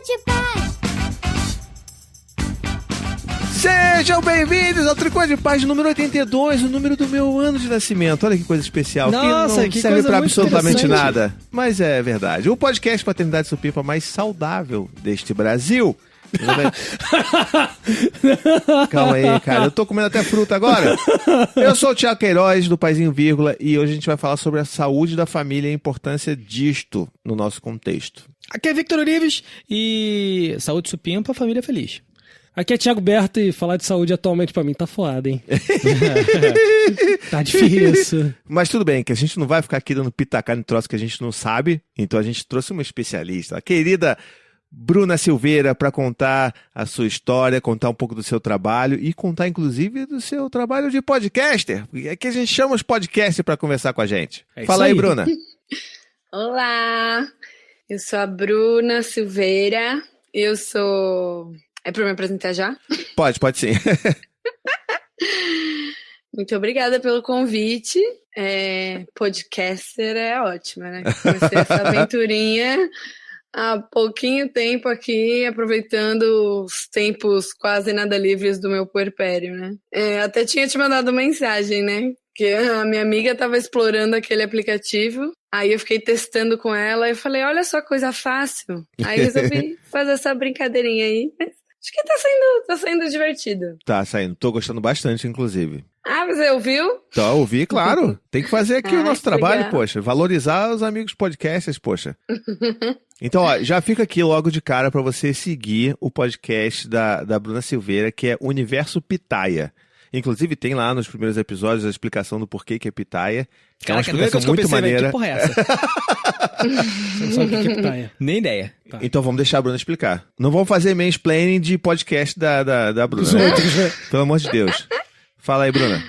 de Paz. Sejam bem-vindos ao Tricô de Paz número 82, o número do meu ano de nascimento. Olha que coisa especial. Nossa, que não serve pra absolutamente interessante. nada. Mas é verdade. O podcast Paternidade Supimpa mais saudável deste Brasil. Calma aí, cara. Eu tô comendo até fruta agora. Eu sou o Thiago Queiroz, do Paizinho Vírgula, e hoje a gente vai falar sobre a saúde da família e a importância disto no nosso contexto. Aqui é Victor Orives e saúde supimpa, família feliz. Aqui é Thiago Berto e falar de saúde atualmente pra mim tá foda, hein? Tá difícil. Mas tudo bem, que a gente não vai ficar aqui dando pitacar em troço que a gente não sabe. Então a gente trouxe uma especialista, a querida Bruna Silveira, para contar a sua história, contar um pouco do seu trabalho e contar inclusive do seu trabalho de podcaster. É que a gente chama os podcasters para conversar com a gente. Fala aí, Bruna. Olá, eu sou a Bruna Silveira, eu sou... É para me apresentar já? Pode sim. Muito obrigada pelo convite. Podcaster é ótimo, né? Comecei essa aventurinha há pouquinho tempo aqui, aproveitando os tempos quase nada livres do meu puerpério, né? Até tinha te mandado mensagem, né? Que a minha amiga estava explorando aquele aplicativo, aí eu fiquei testando com ela e falei, olha só, coisa fácil. Aí resolvi fazer essa brincadeirinha aí. Acho que tá saindo divertido. Tá saindo, tô gostando bastante, inclusive. Ah, você ouviu? Então, ouvi, claro. Tem que fazer aqui o nosso trabalho, legal. poxa. Valorizar os amigos podcasters, poxa. Então, ó, já fica aqui logo de cara para você seguir o podcast da Bruna Silveira, que é Universo Pitaia. Inclusive, tem lá nos primeiros episódios a explicação do porquê que é pitaia. Que é uma explicação muito maneira. Que porra é essa? Você não sabe o que é pitaia. Nem ideia. Tá. Então vamos deixar a Bruna explicar. Não vamos fazer mansplaining de podcast da Bruna. Né? Pelo amor de Deus. Fala aí, Bruna.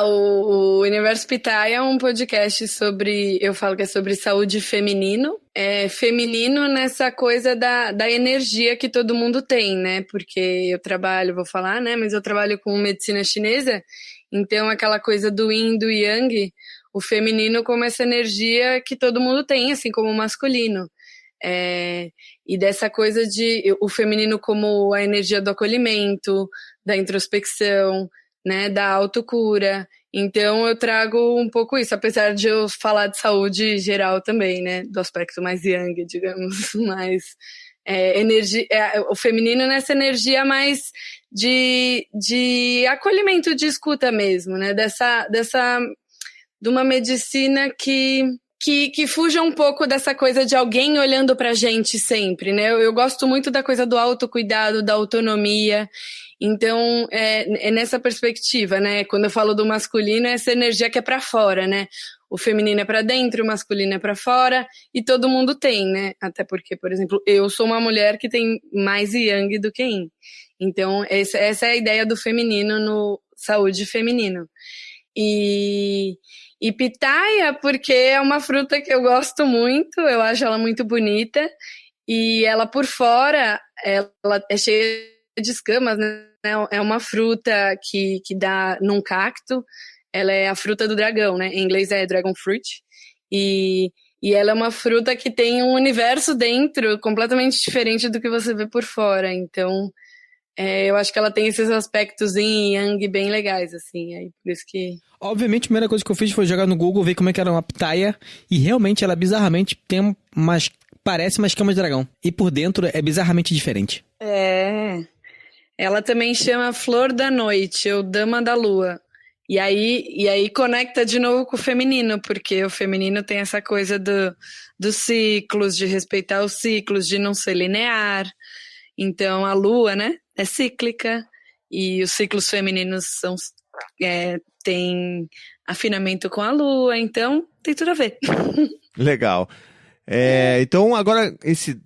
O Universo Pitaia é um podcast sobre, eu falo que é sobre saúde feminino. Feminino nessa coisa da energia que todo mundo tem, né? Porque eu trabalho, vou falar, né? Mas eu trabalho com medicina chinesa, então aquela coisa do yin e do yang, o feminino como essa energia que todo mundo tem, assim como o masculino. E dessa coisa de o feminino como a energia do acolhimento, da introspecção, né, da autocura. Então eu trago um pouco isso, apesar de eu falar de saúde geral também, né, do aspecto mais yang, digamos, mais energia, o feminino nessa energia mais de acolhimento, de escuta mesmo, né, de uma medicina que fuja um pouco dessa coisa de alguém olhando pra gente sempre, né? Eu gosto muito da coisa do autocuidado, da autonomia. Então, é nessa perspectiva, né? Quando eu falo do masculino, é essa energia que é pra fora, né? O feminino é pra dentro, o masculino é pra fora, e todo mundo tem, né? Até porque, por exemplo, eu sou uma mulher que tem mais yang do que yin. Então, essa é a ideia do feminino no saúde feminino. E pitaia, porque é uma fruta que eu gosto muito, eu acho ela muito bonita, e ela por fora, ela é cheia de escamas, né? É uma fruta que dá num cacto, ela é a fruta do dragão, né? Em inglês é dragon fruit, e ela é uma fruta que tem um universo dentro completamente diferente do que você vê por fora, então... eu acho que ela tem esses aspectos em yang bem legais, assim, aí por isso que... Obviamente, a primeira coisa que eu fiz foi jogar no Google, ver como é que era uma pitaia, e realmente ela bizarramente tem parece uma escama de dragão. E por dentro é bizarramente diferente. Ela também chama flor da noite, ou dama da lua. E aí conecta de novo com o feminino, porque o feminino tem essa coisa dos ciclos, de respeitar os ciclos, de não ser linear. Então a lua, né, é cíclica, e os ciclos femininos têm afinamento com a lua, então tem tudo a ver. Legal. Então, agora,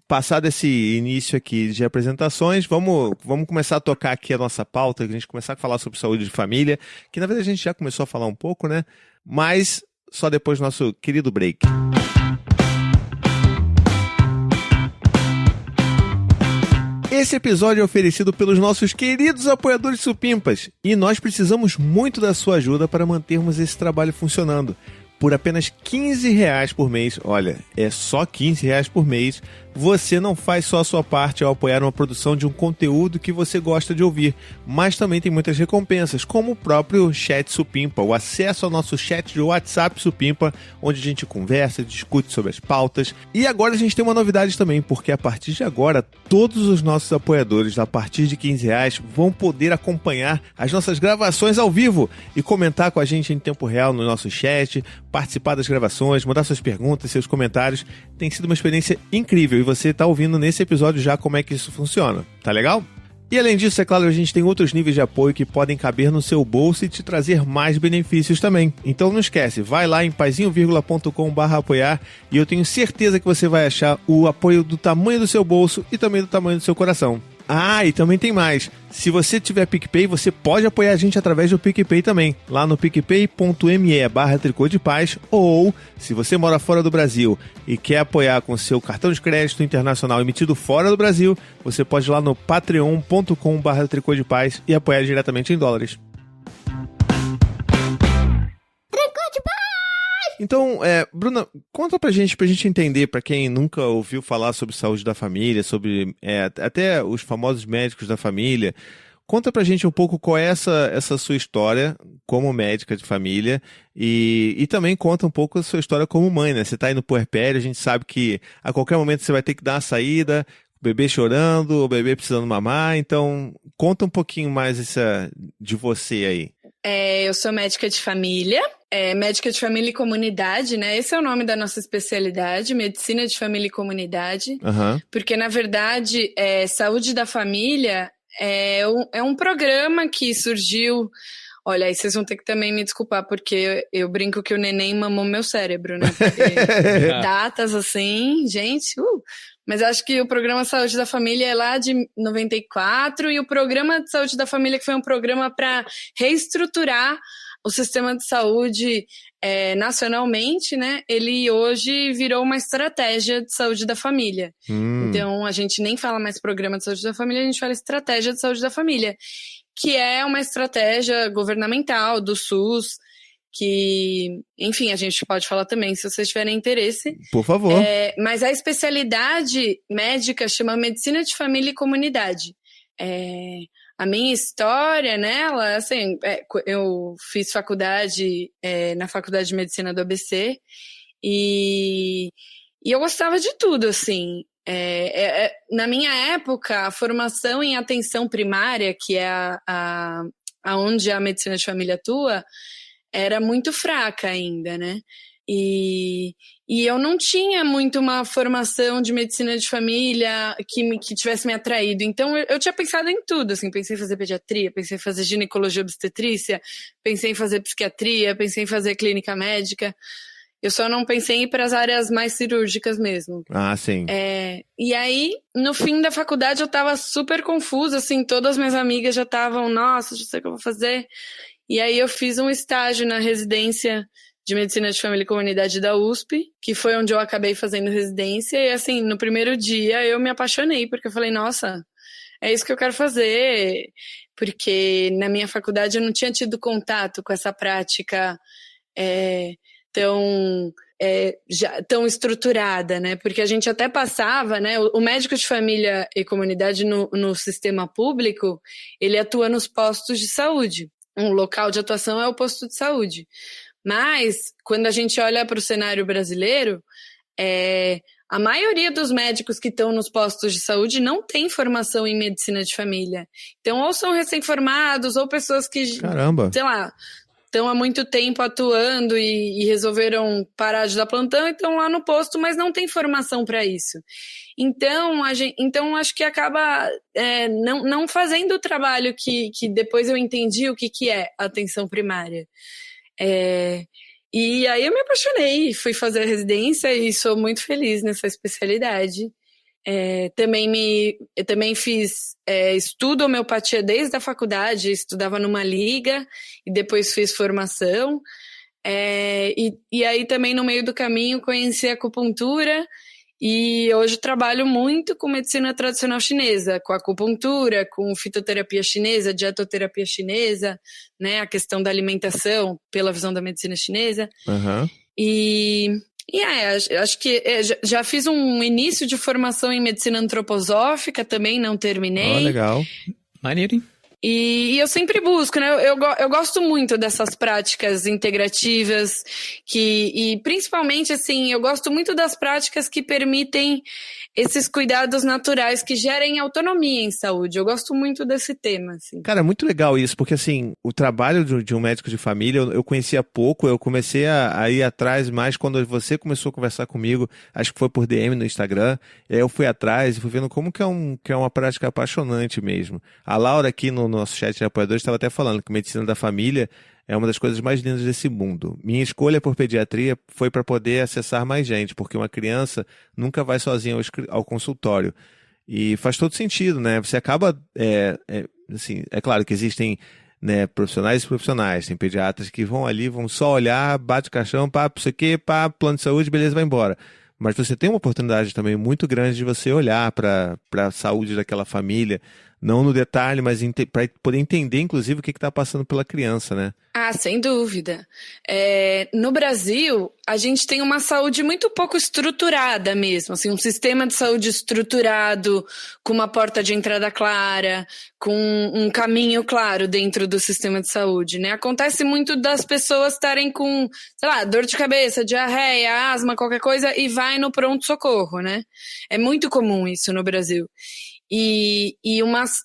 passado esse início aqui de apresentações, vamos começar a tocar aqui a nossa pauta, que a gente começar a falar sobre saúde de família, que na verdade a gente já começou a falar um pouco, né? Mas só depois do nosso querido break. Esse episódio é oferecido pelos nossos queridos apoiadores supimpas e nós precisamos muito da sua ajuda para mantermos esse trabalho funcionando. Por apenas R$15 por mês, olha, é só R$15 por mês, você não faz só a sua parte ao apoiar uma produção de um conteúdo que você gosta de ouvir, mas também tem muitas recompensas, como o próprio Chat Supimpa, o acesso ao nosso chat de WhatsApp Supimpa, onde a gente conversa, discute sobre as pautas. E agora a gente tem uma novidade também, porque a partir de agora, todos os nossos apoiadores, a partir de R$15, vão poder acompanhar as nossas gravações ao vivo e comentar com a gente em tempo real no nosso chat, participar das gravações, mandar suas perguntas, seus comentários. Tem sido uma experiência incrível e você está ouvindo nesse episódio já como é que isso funciona. Tá legal? E além disso, é claro, a gente tem outros níveis de apoio que podem caber no seu bolso e te trazer mais benefícios também. Então não esquece, vai lá em paizinho.com/apoiar e eu tenho certeza que você vai achar o apoio do tamanho do seu bolso e também do tamanho do seu coração. Ah, e também tem mais. Se você tiver PicPay, você pode apoiar a gente através do PicPay também, lá no picpay.me/Tricô de Paz, ou, se você mora fora do Brasil e quer apoiar com seu cartão de crédito internacional emitido fora do Brasil, você pode ir lá no patreon.com/Tricô de Paz e apoiar diretamente em dólares. Então, Bruna, conta pra gente entender, pra quem nunca ouviu falar sobre saúde da família, sobre até os famosos médicos da família, conta pra gente um pouco qual é essa sua história como médica de família e também conta um pouco a sua história como mãe, né? Você tá aí no puerpério, a gente sabe que a qualquer momento você vai ter que dar uma saída, o bebê chorando, o bebê precisando mamar, então conta um pouquinho mais de você aí. Eu sou médica de família, médica de família e comunidade, né? Esse é o nome da nossa especialidade, medicina de família e comunidade. Uhum. Porque, na verdade, saúde da família é um programa que surgiu... Olha, aí vocês vão ter que também me desculpar, porque eu brinco que o neném mamou meu cérebro, né? Porque datas assim, gente... Mas acho que o programa Saúde da Família é lá de 94 e o programa de Saúde da Família, que foi um programa para reestruturar o sistema de saúde nacionalmente, né? Ele hoje virou uma estratégia de saúde da família. Então, a gente nem fala mais programa de saúde da família, a gente fala estratégia de saúde da família, que é uma estratégia governamental do SUS, que, enfim, a gente pode falar também se vocês tiverem interesse. Por favor. Mas a especialidade médica chama Medicina de Família e Comunidade. A minha história nela, assim, eu fiz faculdade na Faculdade de Medicina do ABC e eu gostava de tudo, assim. Na minha época, a formação em atenção primária, que é onde a medicina de família atua, era muito fraca ainda, né? E eu não tinha muito uma formação de medicina de família que tivesse me atraído. Então, eu tinha pensado em tudo, assim. Pensei em fazer pediatria, pensei em fazer ginecologia obstetrícia, pensei em fazer psiquiatria, pensei em fazer clínica médica. Eu só não pensei em ir para as áreas mais cirúrgicas mesmo. Ah, sim. E aí, no fim da faculdade, eu tava super confusa, assim. Todas as minhas amigas já estavam, nossa, já sei o que eu vou fazer. E aí eu fiz um estágio na residência de Medicina de Família e Comunidade da USP, que foi onde eu acabei fazendo residência. E assim, no primeiro dia eu me apaixonei, porque eu falei, nossa, é isso que eu quero fazer. Porque na minha faculdade eu não tinha tido contato com essa prática tão estruturada, né? Porque a gente até passava, né? O médico de família e comunidade no sistema público, ele atua nos postos de saúde. Um local de atuação é o posto de saúde. Mas, quando a gente olha para o cenário brasileiro, a maioria dos médicos que estão nos postos de saúde não tem formação em medicina de família. Então, ou são recém-formados, ou pessoas que, Caramba, sei lá, estão há muito tempo atuando e resolveram parar de dar plantão e estão lá no posto, mas não tem formação para isso. Então, acho que acaba não fazendo o trabalho que depois eu entendi o que é atenção primária. E aí eu me apaixonei, fui fazer a residência e sou muito feliz nessa especialidade. Também fiz estudo homeopatia desde a faculdade, estudava numa liga e depois fiz formação. E aí também no meio do caminho conheci a acupuntura e hoje trabalho muito com medicina tradicional chinesa, com acupuntura, com fitoterapia chinesa, dietoterapia chinesa, né, a questão da alimentação pela visão da medicina chinesa. Uhum. E E acho que já fiz um início de formação em medicina antroposófica também, não terminei. Legal. Maneiro, hein? E eu sempre busco, né? Eu gosto muito dessas práticas integrativas, e principalmente, assim, eu gosto muito das práticas que permitem esses cuidados naturais que gerem autonomia em saúde. Eu gosto muito desse tema, assim. Cara, é muito legal isso, porque assim, o trabalho de um médico de família eu conhecia pouco, eu comecei a ir atrás mais quando você começou a conversar comigo, acho que foi por DM no Instagram, e aí eu fui atrás e fui vendo como que é uma prática apaixonante mesmo. A Laura aqui no nosso chat de apoiadores estava até falando que medicina da família é uma das coisas mais lindas desse mundo. Minha escolha por pediatria foi para poder acessar mais gente, porque uma criança nunca vai sozinha ao consultório. E faz todo sentido, né? Você acaba, assim, é claro que existem, né, profissionais e profissionais, tem pediatras que vão ali, vão só olhar, bate o caixão, pá, isso aqui, pá, plano de saúde, beleza, vai embora. Mas você tem uma oportunidade também muito grande de você olhar para a saúde daquela família, não no detalhe, mas para poder entender, inclusive, o que está passando pela criança, né? Ah, sem dúvida. No Brasil, a gente tem uma saúde muito pouco estruturada mesmo, assim, um sistema de saúde estruturado, com uma porta de entrada clara, com um caminho claro dentro do sistema de saúde, né? Acontece muito das pessoas estarem com, sei lá, dor de cabeça, diarreia, asma, qualquer coisa, e vai no pronto-socorro, né? É muito comum isso no Brasil. E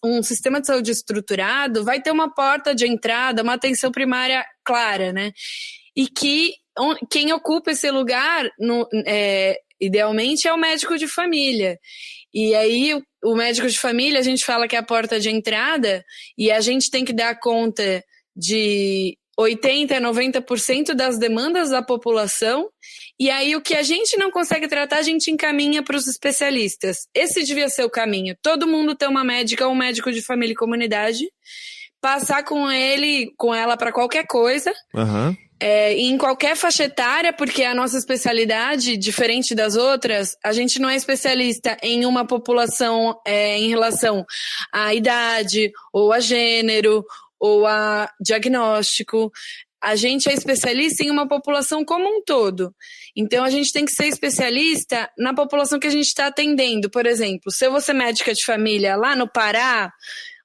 um sistema de saúde estruturado vai ter uma porta de entrada, uma atenção primária clara, né? E que quem ocupa esse lugar, idealmente, é o médico de família. E aí, o médico de família, a gente fala que é a porta de entrada, e a gente tem que dar conta de 80% a 90% das demandas da população, e aí o que a gente não consegue tratar, a gente encaminha para os especialistas. Esse devia ser o caminho. Todo mundo ter uma médica ou um médico de família e comunidade, passar com ela para qualquer coisa, em qualquer faixa etária, porque a nossa especialidade, diferente das outras, a gente não é especialista em uma população em relação à idade, ou a gênero, ou a diagnóstico. A gente é especialista em uma população como um todo. Então, a gente tem que ser especialista na população que a gente está atendendo. Por exemplo, se eu vou ser médica de família lá no Pará,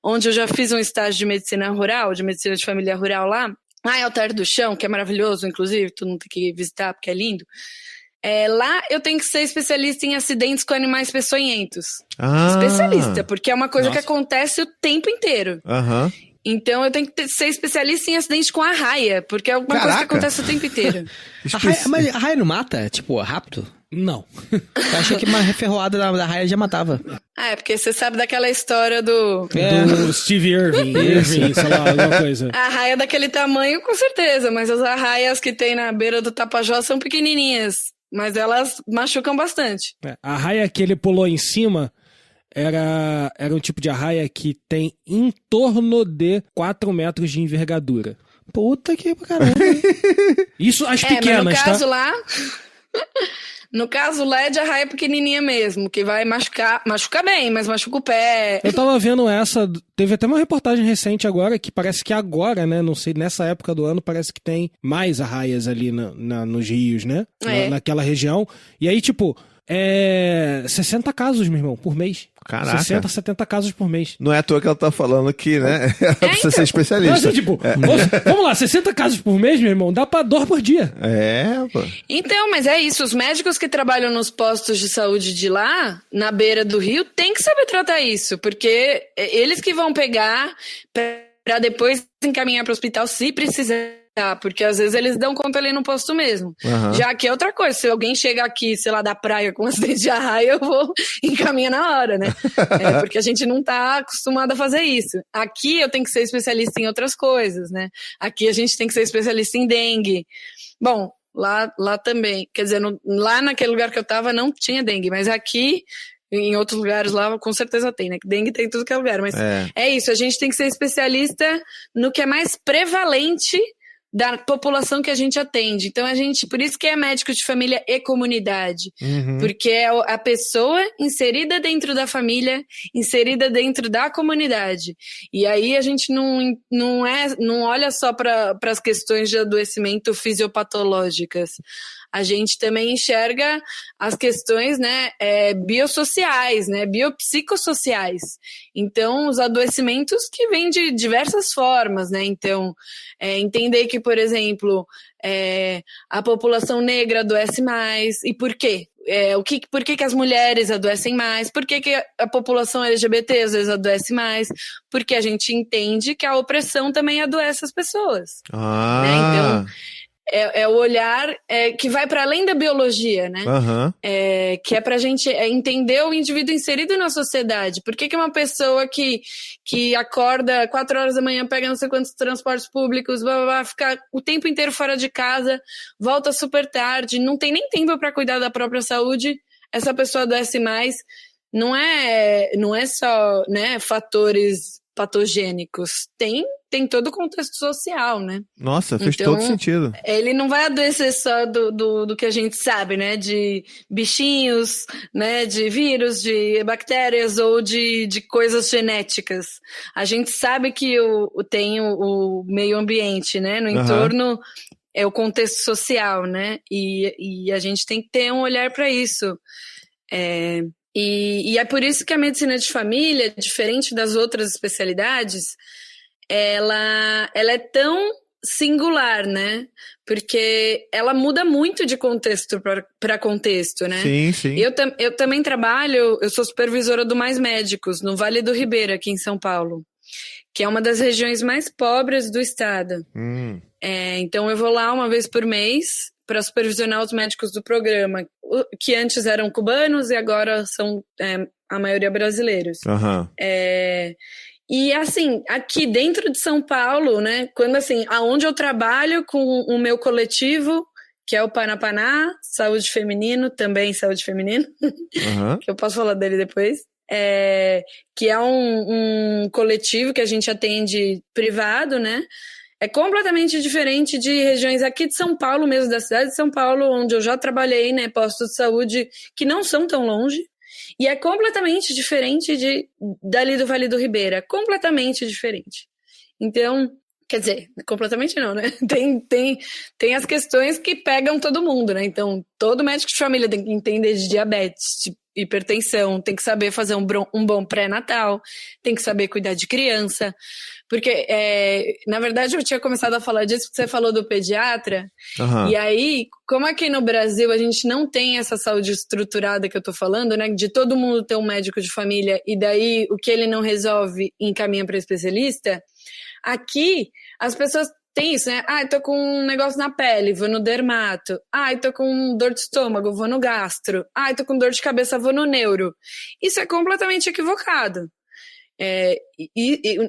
onde eu já fiz um estágio de medicina rural, de medicina de família rural lá, em Alter do Chão, que é maravilhoso, inclusive, todo mundo tem que visitar porque é lindo. Lá eu tenho que ser especialista em acidentes com animais peçonhentos. Especialista, porque é uma coisa que acontece o tempo inteiro. Então eu tenho que ser especialista em acidente com arraia, porque é uma coisa que acontece o tempo inteiro. Mas a arraia não mata? Tipo, rápido? Não. Eu achei que uma referroada da arraia já matava. É porque você sabe daquela história do Steve Irving, sei lá, alguma coisa. A arraia daquele tamanho, com certeza, mas as arraias que tem na beira do Tapajós são pequenininhas, mas elas machucam bastante. A arraia que ele pulou em cima era um tipo de arraia que tem em torno de 4 metros de envergadura. Puta que caramba. Isso as pequenas, mas no caso tá? lá... No caso lá é de arraia pequenininha mesmo, que vai machuca bem, mas machuca o pé. Eu tava vendo teve até uma reportagem recente agora, que parece que agora, né, não sei, nessa época do ano, parece que tem mais arraias ali nos rios, né, naquela região. E aí, tipo, 60 casos, meu irmão, por mês. Caraca. 60, 70 casos por mês. Não é à toa que ela tá falando aqui, né? Ela precisa ser especialista. Mas, tipo, vamos lá, 60 casos por mês, meu irmão, dá pra dor por dia. Pô. Então, mas é isso, os médicos que trabalham nos postos de saúde de lá, na beira do rio, tem que saber tratar isso, porque eles que vão pegar pra depois encaminhar pro hospital se precisar. Porque às vezes eles dão conta ali no posto mesmo. Já que é outra coisa, se alguém chega aqui, sei lá, da praia com um acidente de arraia, eu vou encaminhar na hora, né? Porque a gente não tá acostumado a fazer isso. Aqui eu tenho que ser especialista em outras coisas, né? Aqui a gente tem que ser especialista em dengue. Bom, lá também, quer dizer, lá naquele lugar que eu tava não tinha dengue, mas aqui... Em outros lugares lá, com certeza tem, né? Dengue tem em tudo que é lugar, mas é isso, a gente tem que ser especialista no que é mais prevalente da população que a gente atende. Então, por isso que é médico de família e comunidade. Porque é a pessoa inserida dentro da família, inserida dentro da comunidade. E aí a gente não olha só para as questões de adoecimento fisiopatológicas. a gente também enxerga as questões, né, biossociais, né, biopsicossociais. Então, os adoecimentos que vêm de diversas formas, né? Então, entender que, por exemplo, a população negra adoece mais. E por quê? Por que as mulheres adoecem mais? Por que a população LGBT às vezes adoece mais? Porque a gente entende que a opressão também adoece as pessoas. Né? Então, o olhar que vai para além da biologia, né? Uhum. Que é pra gente entender o indivíduo inserido na sociedade. Por que uma pessoa que acorda 4 horas da manhã, pega não sei quantos transportes públicos, fica o tempo inteiro fora de casa, volta super tarde, não tem nem tempo para cuidar da própria saúde, essa pessoa adoece mais. Não é só, né, fatores patogênicos, tem todo o contexto social, né? Nossa, fez todo sentido. Ele não vai adoecer só do que a gente sabe, né? De bichinhos, né? De vírus, de bactérias ou de coisas genéticas. A gente sabe que tem o meio ambiente, né? No entorno é o contexto social, né? E a gente tem que ter um olhar para isso. E é por isso que a medicina de família, diferente das outras especialidades, ela é tão singular, né? Porque ela muda muito de contexto para contexto, né? Sim, sim. Eu também trabalho, eu sou supervisora do Mais Médicos, no Vale do Ribeira, aqui em São Paulo, que é uma das regiões mais pobres do estado. Então eu vou lá uma vez por mês para supervisionar os médicos do programa, que antes eram cubanos e agora são a maioria brasileiros. E assim, aqui dentro de São Paulo, né, quando assim, aonde eu trabalho com o meu coletivo, que é o Panapaná, Saúde Feminino, também Saúde Feminino, que eu posso falar dele depois, que é um coletivo que a gente atende privado, né, é completamente diferente de regiões aqui de São Paulo mesmo, da cidade de São Paulo, onde eu já trabalhei, né, postos de saúde que não são tão longe. E é completamente diferente dali do Vale do Ribeira. Completamente diferente. Então, quer dizer, completamente não, né? Tem as questões que pegam todo mundo, né? Então, todo médico de família tem que entender de diabetes, de hipertensão, tem que saber fazer um bom pré-natal, tem que saber cuidar de criança. Porque, na verdade, eu tinha começado a falar disso porque você falou do pediatra. E aí, como aqui no Brasil a gente não tem essa saúde estruturada que eu tô falando, né? De todo mundo ter um médico de família e daí o que ele não resolve encaminha para especialista. Aqui, as pessoas têm isso, né? Eu tô com um negócio na pele, vou no dermato. Eu tô com dor de estômago, vou no gastro. Eu tô com dor de cabeça, vou no neuro. Isso é completamente equivocado.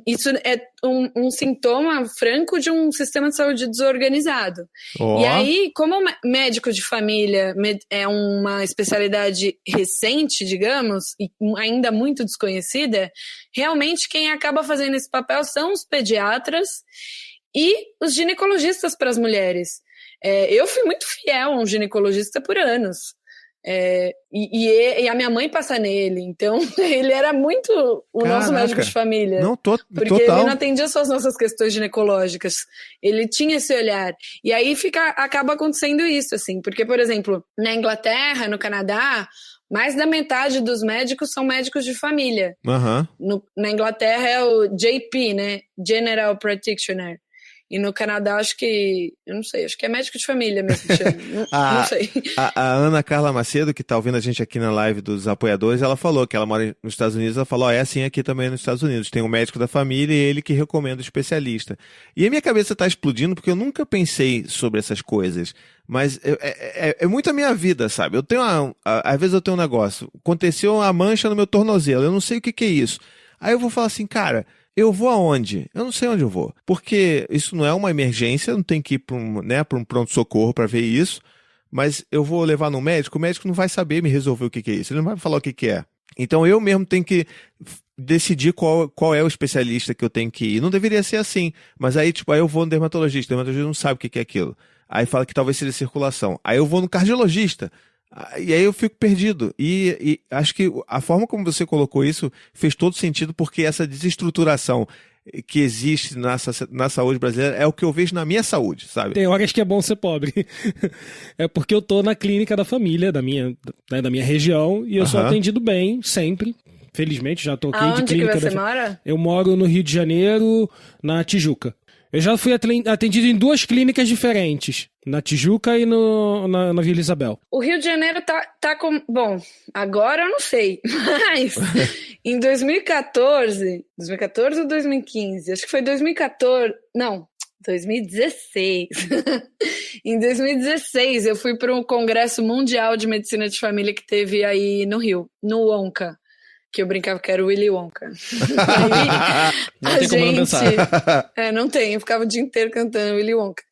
Isso é um sintoma franco de um sistema de saúde desorganizado. E aí, como médico de família é uma especialidade recente, digamos, e ainda muito desconhecida, realmente quem acaba fazendo esse papel são os pediatras e os ginecologistas para as mulheres. Eu fui muito fiel a um ginecologista por anos. E a minha mãe passa nele, então ele era muito o nosso médico de família. Porque total. ele não atendia só as nossas questões ginecológicas, ele tinha esse olhar. E aí acaba acontecendo isso, assim, porque, por exemplo, na Inglaterra, no Canadá, mais da metade dos médicos são médicos de família. Na Inglaterra é o JP, né? General Practitioner. E no Canadá, acho que é médico de família mesmo que chama. Não sei. A Ana Carla Macedo, que tá ouvindo a gente aqui na live dos apoiadores, ela falou que ela mora nos Estados Unidos, ela falou, é assim aqui também nos Estados Unidos. Tem um médico da família e ele que recomenda o especialista. E a minha cabeça tá explodindo porque eu nunca pensei sobre essas coisas. Mas é muito a minha vida, sabe? Às vezes eu tenho um negócio, aconteceu uma mancha no meu tornozelo, eu não sei o que é isso. Aí eu vou falar assim, cara, eu vou aonde? Eu não sei onde eu vou. Porque isso não é uma emergência, não tem que ir para um pronto-socorro para ver isso. Mas eu vou levar no médico, o médico não vai saber me resolver o que é isso. Ele não vai falar o que é. Então eu mesmo tenho que decidir qual é o especialista que eu tenho que ir. Não deveria ser assim. Mas aí, aí eu vou no dermatologista. O dermatologista não sabe o que é aquilo. Aí fala que talvez seja circulação. Aí eu vou no cardiologista. E aí eu fico perdido. E acho que a forma como você colocou isso fez todo sentido, porque essa desestruturação que existe na saúde brasileira é o que eu vejo na minha saúde, sabe? Tem horas que é bom ser pobre. É porque eu tô na clínica da família, da minha região, e eu sou atendido bem, sempre. Felizmente, já toquei de clínica. Onde que você mora? Eu moro no Rio de Janeiro, na Tijuca. Eu já fui atendido em 2 clínicas diferentes, na Tijuca e na Vila Isabel. O Rio de Janeiro tá com... Bom, agora eu não sei, mas em 2014 ou 2015? Acho que foi 2014, não, 2016. Em 2016 eu fui para um congresso mundial de medicina de família que teve aí no Rio, no Wonka. Que eu brincava que era o Willy Wonka. Aí, não tem como não pensar. Não tem, eu ficava o dia inteiro cantando Willy Wonka.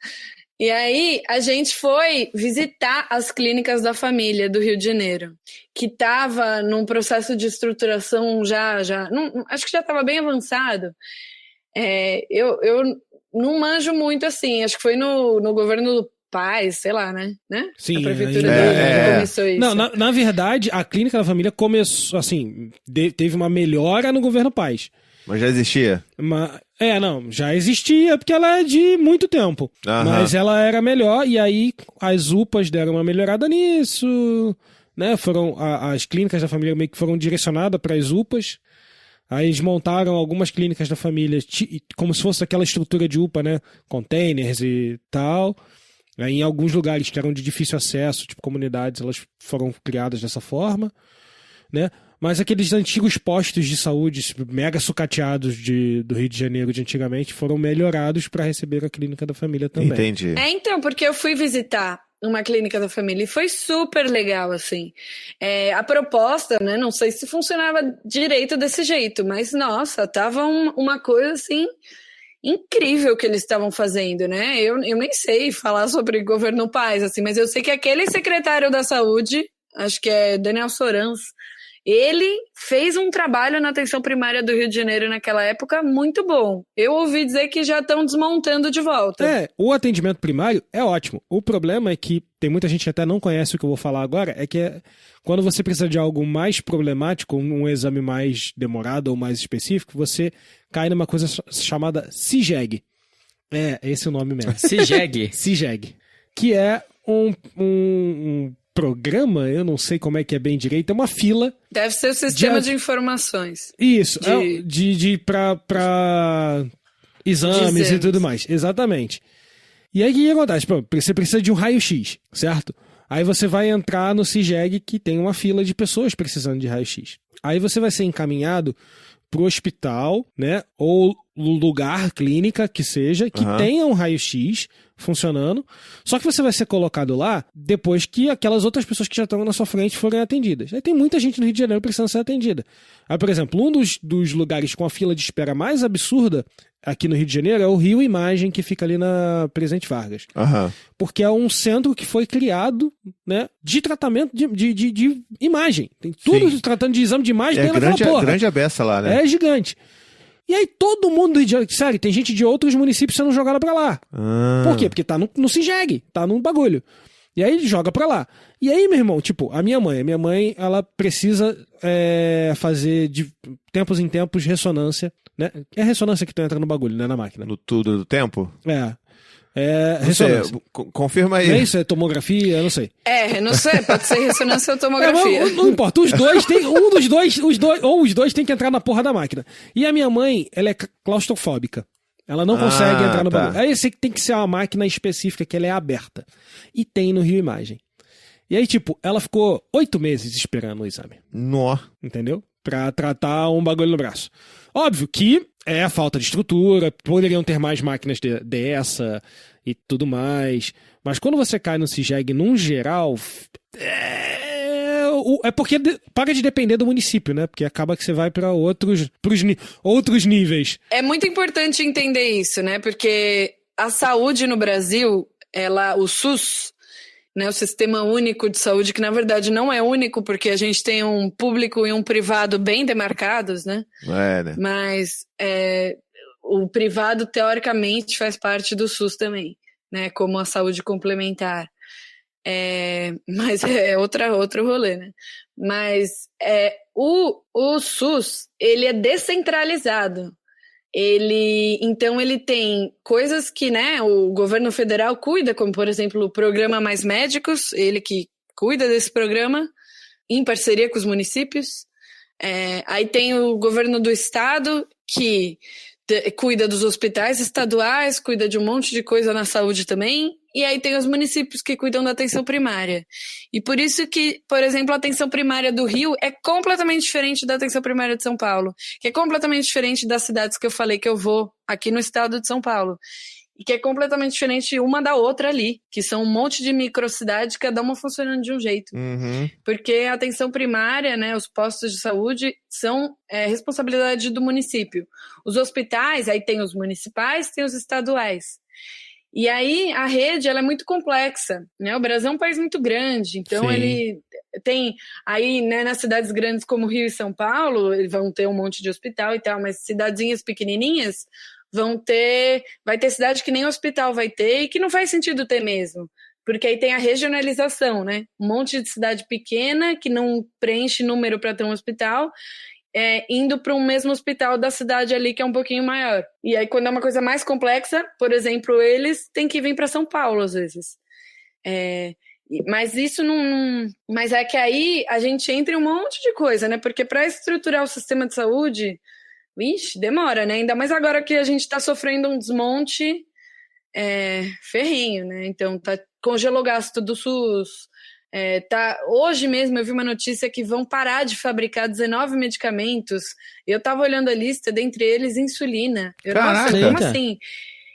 E aí, a gente foi visitar as clínicas da família do Rio de Janeiro, que estava num processo de estruturação acho que já estava bem avançado. Eu não manjo muito assim, acho que foi no governo do Paz, sei lá, né? Sim, a prefeitura dele começou isso. Não, na verdade, a clínica da família começou, assim, teve uma melhora no governo Paz. Mas já existia? Já existia, porque ela é de muito tempo. Mas ela era melhor, e aí as UPAs deram uma melhorada nisso, né? As clínicas da família meio que foram direcionadas para as UPAs. Aí eles montaram algumas clínicas da família, como se fosse aquela estrutura de UPA, né? Containers e tal. Aí, em alguns lugares que eram de difícil acesso, tipo comunidades, elas foram criadas dessa forma, né? Mas aqueles antigos postos de saúde mega sucateados do Rio de Janeiro de antigamente foram melhorados para receber a clínica da família também. Entendi. Então, porque eu fui visitar uma clínica da família e foi super legal, assim. A proposta, né, não sei se funcionava direito desse jeito, mas, nossa, tava uma coisa, assim, incrível que eles estavam fazendo, né? Eu nem sei falar sobre governo Paz, assim, mas eu sei que aquele secretário da saúde, acho que é Daniel Sorans, ele fez um trabalho na atenção primária do Rio de Janeiro naquela época muito bom. Eu ouvi dizer que já estão desmontando de volta. O atendimento primário é ótimo. O problema é que tem muita gente que até não conhece o que eu vou falar agora, é que quando você precisa de algo mais problemático, um exame mais demorado ou mais específico, você cai numa coisa chamada CIGEG. Esse é o nome mesmo. CIGEG? CIGEG. Que é um programa, eu não sei como é que é bem direito, é uma fila. Deve ser o sistema de informações. Isso, para exames e tudo mais. Exatamente. E aí o que acontece? Você precisa de um raio-x, certo? Aí você vai entrar no CIGEG, que tem uma fila de pessoas precisando de raio-x. Aí você vai ser encaminhado pro hospital, né? Ou lugar, clínica, que seja, que tenha um raio-x funcionando. Só que você vai ser colocado lá depois que aquelas outras pessoas que já estão na sua frente forem atendidas. Aí tem muita gente no Rio de Janeiro precisando ser atendida. Aí, por exemplo, um dos lugares com a fila de espera mais absurda aqui no Rio de Janeiro é o Rio Imagem, que fica ali na Presidente Vargas. Porque é um centro que foi criado, né, de tratamento de imagem. Tem tudo tratando de exame de imagem dentro daquela porra. É grande a beça lá, né? É gigante. E aí todo mundo do Rio de Janeiro, sério, tem gente de outros municípios sendo jogada pra lá. Por quê? Porque tá no CIGEG, tá no bagulho. E aí joga pra lá. E aí, meu irmão, tipo, a minha mãe, ela precisa fazer de tempos em tempos ressonância, né? É a ressonância que tu entra no bagulho, né, na máquina. No tudo do tempo? Ressonância. Confirma aí. Não é isso? É tomografia? Eu não sei. Não sei, pode ser ressonância ou tomografia. Não importa, os dois tem. Os dois tem que entrar na porra da máquina. E a minha mãe, ela é claustrofóbica. Ela não consegue entrar no bagulho. Aí você tem que ser uma máquina específica, que ela é aberta. E tem no Rio Imagem. E aí, tipo, ela ficou 8 meses esperando o exame. Nó. Entendeu? Pra tratar um bagulho no braço. Óbvio que é a falta de estrutura, poderiam ter mais máquinas dessa e tudo mais. Mas quando você cai no CIGEG, num geral, é porque para de depender do município, né? Porque acaba que você vai para outros níveis. É muito importante entender isso, né? Porque a saúde no Brasil, o SUS, né, o Sistema Único de Saúde, que na verdade não é único, porque a gente tem um público e um privado bem demarcados, né? Né? Mas o privado, teoricamente, faz parte do SUS também, né? Como a saúde complementar. Mas é outro rolê, né? Mas o SUS, ele é descentralizado. Então ele tem coisas que, né, o governo federal cuida, como por exemplo o programa Mais Médicos, ele que cuida desse programa, em parceria com os municípios. Aí tem o governo do estado, que cuida dos hospitais estaduais, cuida de um monte de coisa na saúde também, e aí tem os municípios que cuidam da atenção primária. E por isso que, por exemplo, a atenção primária do Rio é completamente diferente da atenção primária de São Paulo, que é completamente diferente das cidades que eu falei que eu vou aqui no estado de São Paulo. E que é completamente diferente uma da outra ali, que são um monte de microcidades, cada uma funcionando de um jeito. Uhum. Porque a atenção primária, né, os postos de saúde, são responsabilidade do município. Os hospitais, aí tem os municipais, tem os estaduais. E aí a rede, ela é muito complexa, né? O Brasil é um país muito grande, então Sim. ele tem, aí, né, nas cidades grandes como Rio e São Paulo, eles vão ter um monte de hospital e tal, mas cidadezinhas pequenininhas, vai ter cidade que nem hospital vai ter e que não faz sentido ter mesmo, porque aí tem a regionalização, né? Um monte de cidade pequena que não preenche número para ter um hospital, indo para um mesmo hospital da cidade ali que é um pouquinho maior. E aí quando é uma coisa mais complexa, por exemplo, eles têm que vir para São Paulo às vezes. Mas isso não. Mas é que aí a gente entra em um monte de coisa, né? Porque para estruturar o sistema de saúde, vixe, demora, né? Ainda mais agora que a gente está sofrendo um desmonte ferrenho, né? Então, congelou o gasto do SUS. Hoje mesmo eu vi uma notícia que vão parar de fabricar 19 medicamentos. Eu tava olhando a lista, dentre eles, insulina. Caraca! Nossa, como assim?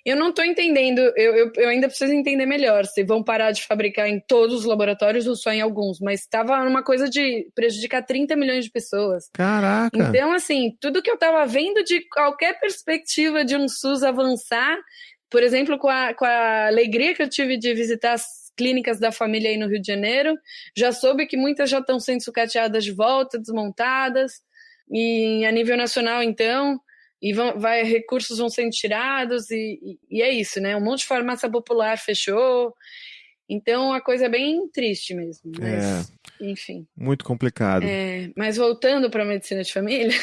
Eu não tô entendendo, eu ainda preciso entender melhor se vão parar de fabricar em todos os laboratórios ou só em alguns, mas estava numa coisa de prejudicar 30 milhões de pessoas. Caraca! Então, assim, tudo que eu tava vendo de qualquer perspectiva de um SUS avançar, por exemplo, com a alegria que eu tive de visitar as clínicas da família aí no Rio de Janeiro, já soube que muitas já estão sendo sucateadas de volta, desmontadas, e a nível nacional, então... E recursos vão sendo tirados e é isso, né? Um monte de farmácia popular fechou. Então, a coisa é bem triste mesmo. Mas, enfim. Muito complicado. Mas voltando para a medicina de família...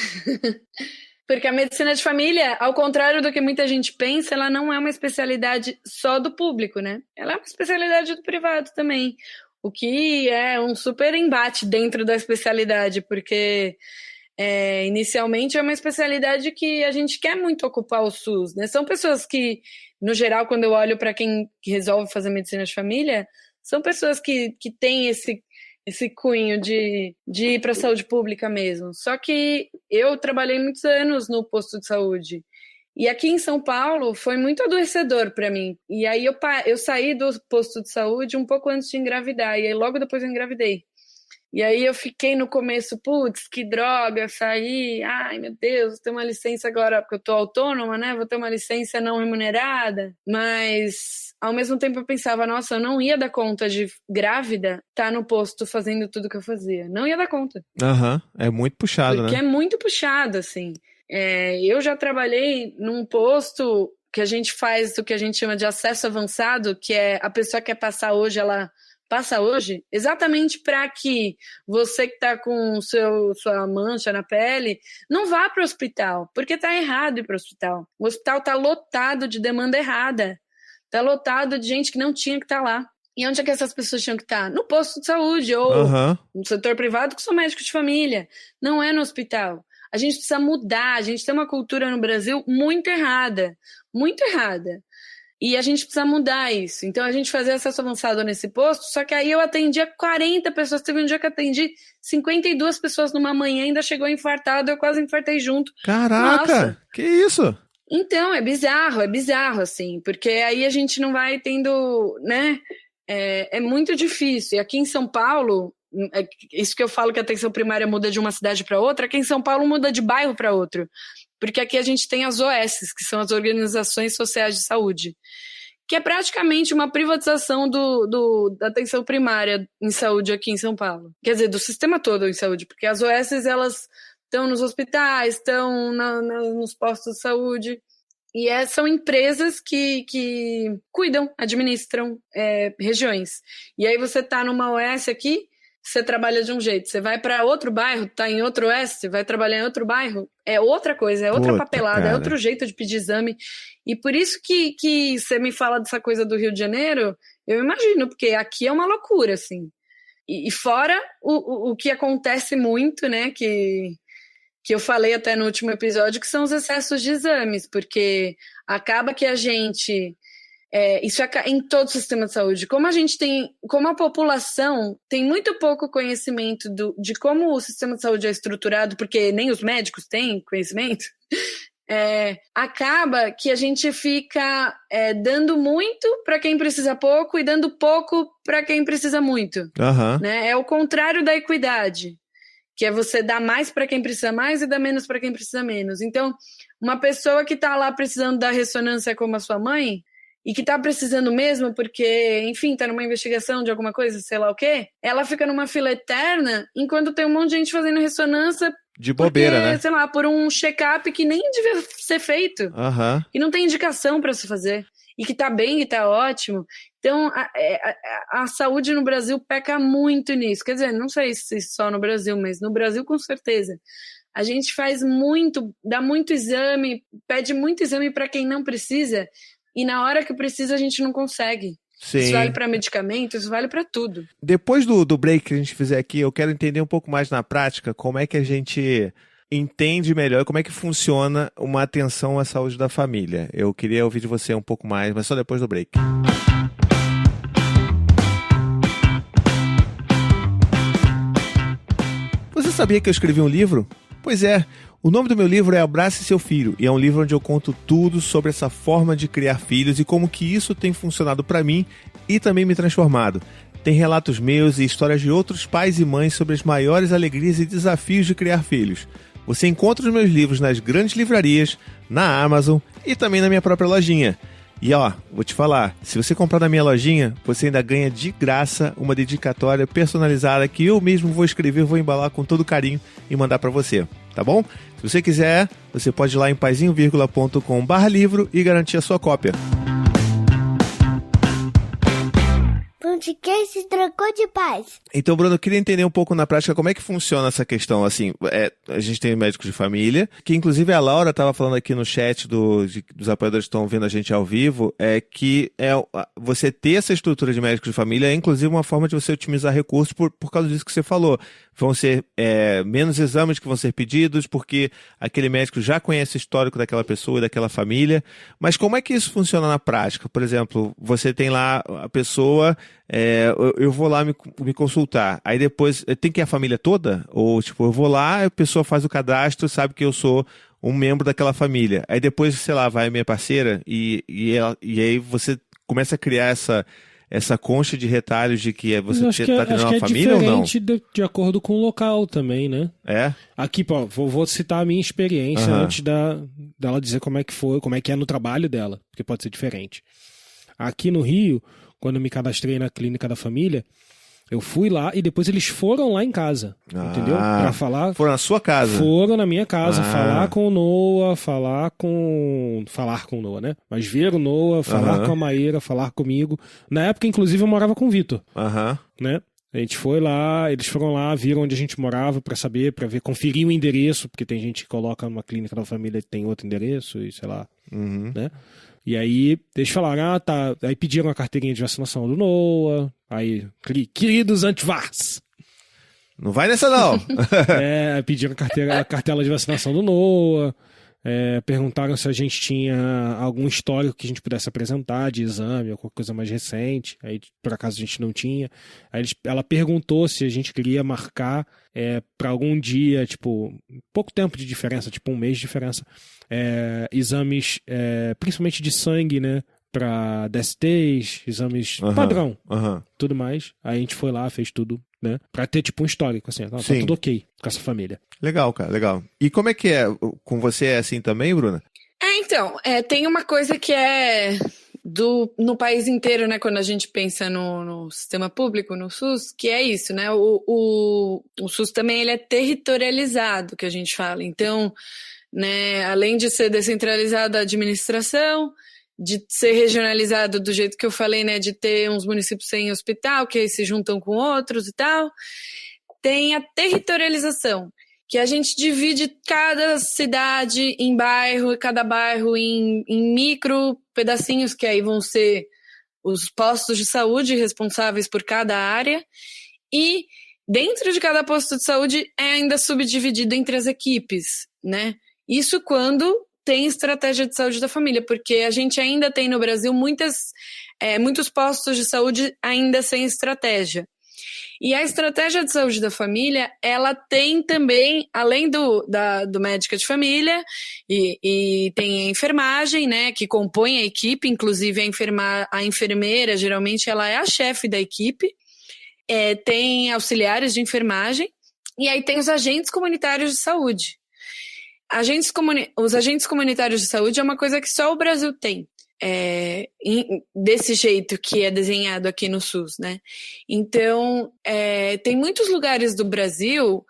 Porque a medicina de família, ao contrário do que muita gente pensa, ela não é uma especialidade só do público, né? Ela é uma especialidade do privado também. O que é um super embate dentro da especialidade, porque... inicialmente é uma especialidade que a gente quer muito ocupar o SUS, né? São pessoas que, no geral, quando eu olho para quem resolve fazer medicina de família, são pessoas que têm esse cunho de ir para a saúde pública mesmo. Só que eu trabalhei muitos anos no posto de saúde e aqui em São Paulo foi muito adoecedor para mim. E aí eu saí do posto de saúde um pouco antes de engravidar e aí logo depois eu engravidei. E aí eu fiquei no começo, putz, que droga, saí, ai meu Deus, vou ter uma licença agora, porque eu tô autônoma, né, vou ter uma licença não remunerada, mas ao mesmo tempo eu pensava, nossa, eu não ia dar conta de grávida estar no posto fazendo tudo que eu fazia, não ia dar conta. É muito puxado, porque né? Porque é muito puxado, assim. Eu já trabalhei num posto que a gente faz o que a gente chama de acesso avançado, que é a pessoa que quer passar hoje, ela... passa hoje, exatamente para que você que está com sua mancha na pele não vá para o hospital, porque está errado ir para o hospital. O hospital está lotado de demanda errada, está lotado de gente que não tinha que estar lá. E onde é que essas pessoas tinham que estar? No posto de saúde ou no setor privado, que sou médico de família. Não é no hospital. A gente precisa mudar, a gente tem uma cultura no Brasil muito errada, muito errada. E a gente precisa mudar isso. Então, a gente fazia acesso avançado nesse posto, só que aí eu atendia 40 pessoas. Teve um dia que eu atendi 52 pessoas numa manhã, ainda chegou infartado, eu quase infartei junto. Caraca, nossa. Que isso? Então, é bizarro, assim, porque aí a gente não vai tendo, né? É muito difícil. E aqui em São Paulo, isso que eu falo que a atenção primária muda de uma cidade para outra, aqui em São Paulo muda de bairro para outro. Porque aqui a gente tem as OS, que são as Organizações Sociais de Saúde, que é praticamente uma privatização da atenção primária em saúde aqui em São Paulo. Quer dizer, do sistema todo em saúde, porque as OS, elas estão nos hospitais, estão nos postos de saúde, e são empresas que cuidam, administram regiões. E aí você está numa OS aqui, você trabalha de um jeito. Você vai para outro bairro, tá em outro oeste, vai trabalhar em outro bairro, é outra coisa, é outra papelada, é outro jeito de pedir exame. E por isso que você me fala dessa coisa do Rio de Janeiro, eu imagino, porque aqui é uma loucura, assim. E fora o que acontece muito, né, que eu falei até no último episódio, que são os excessos de exames, porque acaba que a gente... isso em todo o sistema de saúde. Como a população tem muito pouco conhecimento de como o sistema de saúde é estruturado, porque nem os médicos têm conhecimento, acaba que a gente fica dando muito para quem precisa pouco e dando pouco para quem precisa muito. Uhum. Né? É o contrário da equidade, que é você dar mais para quem precisa mais e dar menos para quem precisa menos. Então, uma pessoa que está lá precisando da ressonância como a sua mãe, e que tá precisando mesmo porque, enfim, tá numa investigação de alguma coisa, sei lá o quê, ela fica numa fila eterna enquanto tem um monte de gente fazendo ressonância de bobeira, porque, né? sei lá, por um check-up que nem devia ser feito. Uhum. E não tem indicação para se fazer. E que tá bem e tá ótimo. Então, a saúde no Brasil peca muito nisso. Quer dizer, não sei se só no Brasil, mas no Brasil com certeza. A gente faz muito, dá muito exame, pede muito exame para quem não precisa, e na hora que precisa a gente não consegue. Sim. Isso vale para medicamento, isso vale para tudo. Depois do break que a gente fizer aqui, eu quero entender um pouco mais na prática como é que a gente entende melhor como é que funciona uma atenção à saúde da família. Eu queria ouvir de você um pouco mais, mas só depois do break. Você sabia que eu escrevi um livro? Pois é, o nome do meu livro é Abrace Seu Filho, e é um livro onde eu conto tudo sobre essa forma de criar filhos e como que isso tem funcionado para mim e também me transformado. Tem relatos meus e histórias de outros pais e mães sobre as maiores alegrias e desafios de criar filhos. Você encontra os meus livros nas grandes livrarias, na Amazon e também na minha própria lojinha. E ó, vou te falar, se você comprar na minha lojinha, você ainda ganha de graça uma dedicatória personalizada que eu mesmo vou escrever, vou embalar com todo carinho e mandar para você, tá bom? Se você quiser, você pode ir lá em paizinho.com/livro e garantir a sua cópia. Podcast Trocou de Paz. Então, Bruno, eu queria entender um pouco na prática como é que funciona essa questão. Assim, a gente tem médicos de família, que inclusive a Laura estava falando aqui no chat dos apoiadores que estão vendo a gente ao vivo, você ter essa estrutura de médicos de família é inclusive uma forma de você otimizar recursos por causa disso que você falou. Vão ser menos exames que vão ser pedidos, porque aquele médico já conhece o histórico daquela pessoa e daquela família. Mas como é que isso funciona na prática? Por exemplo, você tem lá a pessoa, eu vou lá me consultar, aí depois tem que ir a família toda? Ou tipo, eu vou lá, a pessoa faz o cadastro, sabe que eu sou um membro daquela família. Aí depois, sei lá, vai a minha parceira e aí você começa a criar essa concha de retalhos de que você está tendo uma família ou não? Diferente de acordo com o local também, né? É? Aqui, pô, vou citar a minha experiência antes dela dizer como é que foi, como é que é no trabalho dela, porque pode ser diferente. Aqui no Rio, quando eu me cadastrei na clínica da família, eu fui lá e depois eles foram lá em casa, entendeu? Pra falar... Foram na sua casa? Foram na minha casa, falar com o Noah, falar com o Noah, né? Mas ver o Noah, falar com a Maíra, falar comigo. Na época, inclusive, eu morava com o Vitor, né? A gente foi lá, eles foram lá, viram onde a gente morava pra saber, pra ver, conferir o endereço, porque tem gente que coloca numa clínica da família e tem outro endereço e sei lá, né? E aí, eles falaram, tá. Aí pediram a carteirinha de vacinação do Noah. Aí, queridos antivars. Não vai nessa, não. Pediram a cartela de vacinação do Noah. Perguntaram se a gente tinha algum histórico que a gente pudesse apresentar de exame, alguma coisa mais recente. Aí, por acaso, a gente não tinha. Aí ela perguntou se a gente queria marcar para algum dia, tipo, pouco tempo de diferença, tipo um mês de diferença. Exames, principalmente de sangue, né? Pra DSTs, exames padrão, tudo mais. Aí a gente foi lá, fez tudo, né? Pra ter tipo um histórico, assim, tá tudo ok com essa família. Legal, cara, legal. E como é que é? Com você é assim também, Bruna? Então, tem uma coisa que é no país inteiro, né? Quando a gente pensa no sistema público, no SUS, que é isso, né? O SUS também ele é territorializado, que a gente fala. Então, né, além de ser descentralizada a administração, de ser regionalizado do jeito que eu falei, né, de ter uns municípios sem hospital, que aí se juntam com outros e tal. Tem a territorialização, que a gente divide cada cidade em bairro, cada bairro em micro pedacinhos, que aí vão ser os postos de saúde responsáveis por cada área, e dentro de cada posto de saúde é ainda subdividido entre as equipes, né? Isso quando tem estratégia de saúde da família, porque a gente ainda tem no Brasil muitos postos de saúde ainda sem estratégia. E a estratégia de saúde da família, ela tem também, além do médico de família, e tem a enfermagem, né, que compõe a equipe, inclusive a enfermeira, geralmente, ela é a chefe da equipe, tem auxiliares de enfermagem, e aí tem os agentes comunitários de saúde. Os agentes comunitários de saúde é uma coisa que só o Brasil tem. Desse jeito que é desenhado aqui no SUS, né? Então, tem muitos lugares do Brasil,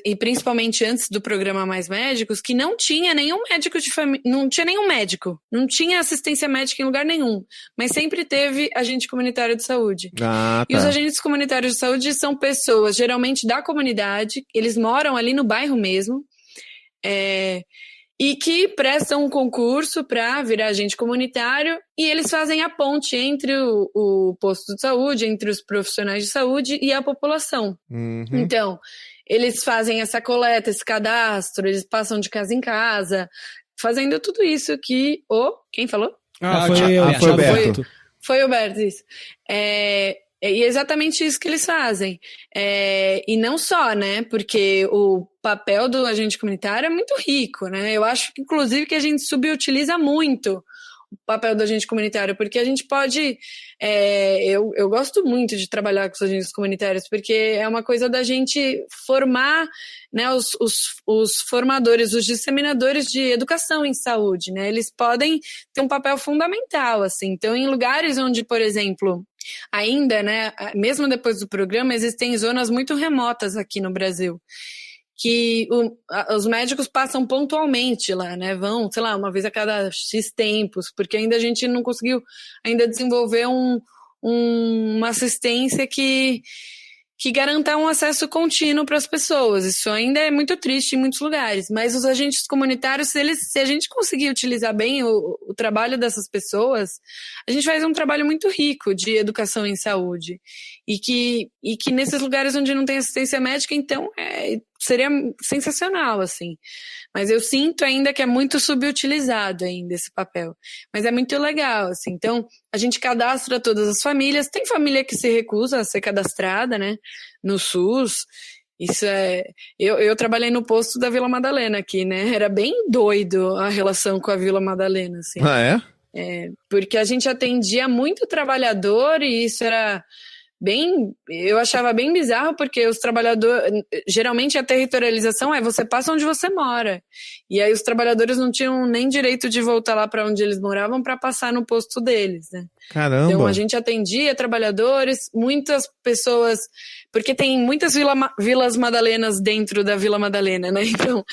e principalmente antes do programa Mais Médicos, que não tinha nenhum médico de família, não tinha nenhum médico, não tinha assistência médica em lugar nenhum, mas sempre teve agente comunitário de saúde. Ah, tá. E os agentes comunitários de saúde são pessoas, geralmente da comunidade, eles moram ali no bairro mesmo, e que prestam um concurso para virar agente comunitário, e eles fazem a ponte entre o posto de saúde, entre os profissionais de saúde e a população. Uhum. Então, eles fazem essa coleta, esse cadastro, eles passam de casa em casa, fazendo tudo isso que... Quem falou? Foi o Beto. Foi o Beto, isso. E é exatamente isso que eles fazem. E não só, né? Porque o papel do agente comunitário é muito rico, né? Eu acho que, inclusive, que a gente subutiliza muito o papel do agente comunitário, porque a gente pode... Eu gosto muito de trabalhar com os agentes comunitários, porque é uma coisa da gente formar, né, os formadores, os disseminadores de educação em saúde, né? Eles podem ter um papel fundamental, assim. Então, em lugares onde, por exemplo... Ainda, né, mesmo depois do programa, existem zonas muito remotas aqui no Brasil, que os médicos passam pontualmente lá, né, vão, sei lá, uma vez a cada X tempos, porque ainda a gente não conseguiu ainda desenvolver uma assistência que garanta um acesso contínuo para as pessoas. Isso ainda é muito triste em muitos lugares, mas os agentes comunitários, se a gente conseguir utilizar bem o trabalho dessas pessoas, a gente faz um trabalho muito rico de educação em saúde, e que nesses lugares onde não tem assistência médica, então, seria sensacional, assim. Mas eu sinto ainda que é muito subutilizado ainda esse papel. Mas é muito legal, assim. Então, a gente cadastra todas as famílias. Tem família que se recusa a ser cadastrada, né, no SUS. Isso é... Eu trabalhei no posto da Vila Madalena aqui, né? Era bem doido a relação com a Vila Madalena, assim. Ah, é? Porque a gente atendia muito trabalhador e isso era... eu achava bem bizarro, porque os trabalhadores, geralmente a territorialização você passa onde você mora, e aí os trabalhadores não tinham nem direito de voltar lá para onde eles moravam para passar no posto deles, né? Caramba! Então a gente atendia trabalhadores, muitas pessoas, porque tem muitas vilas madalenas dentro da Vila Madalena, né? Então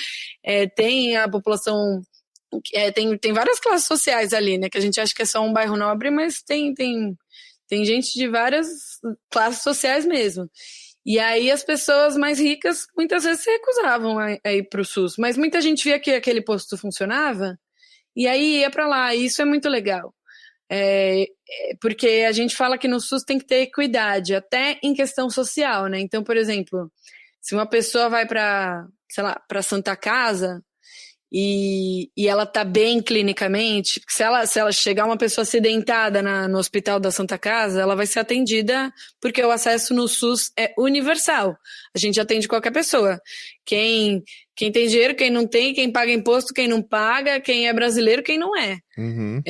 tem a população... tem várias classes sociais ali, né? Que a gente acha que é só um bairro nobre, mas tem gente de várias classes sociais mesmo. E aí as pessoas mais ricas muitas vezes se recusavam a ir para o SUS. Mas muita gente via que aquele posto funcionava e aí ia para lá. E isso é muito legal. Porque a gente fala que no SUS tem que ter equidade, até em questão social, né? Então, por exemplo, se uma pessoa vai para, sei lá, para Santa Casa... E ela tá bem clinicamente, se ela chegar uma pessoa acidentada no hospital da Santa Casa, ela vai ser atendida, porque o acesso no SUS é universal. A gente atende qualquer pessoa. Quem tem dinheiro, quem não tem, quem paga imposto, quem não paga, quem é brasileiro, quem não é. Uhum.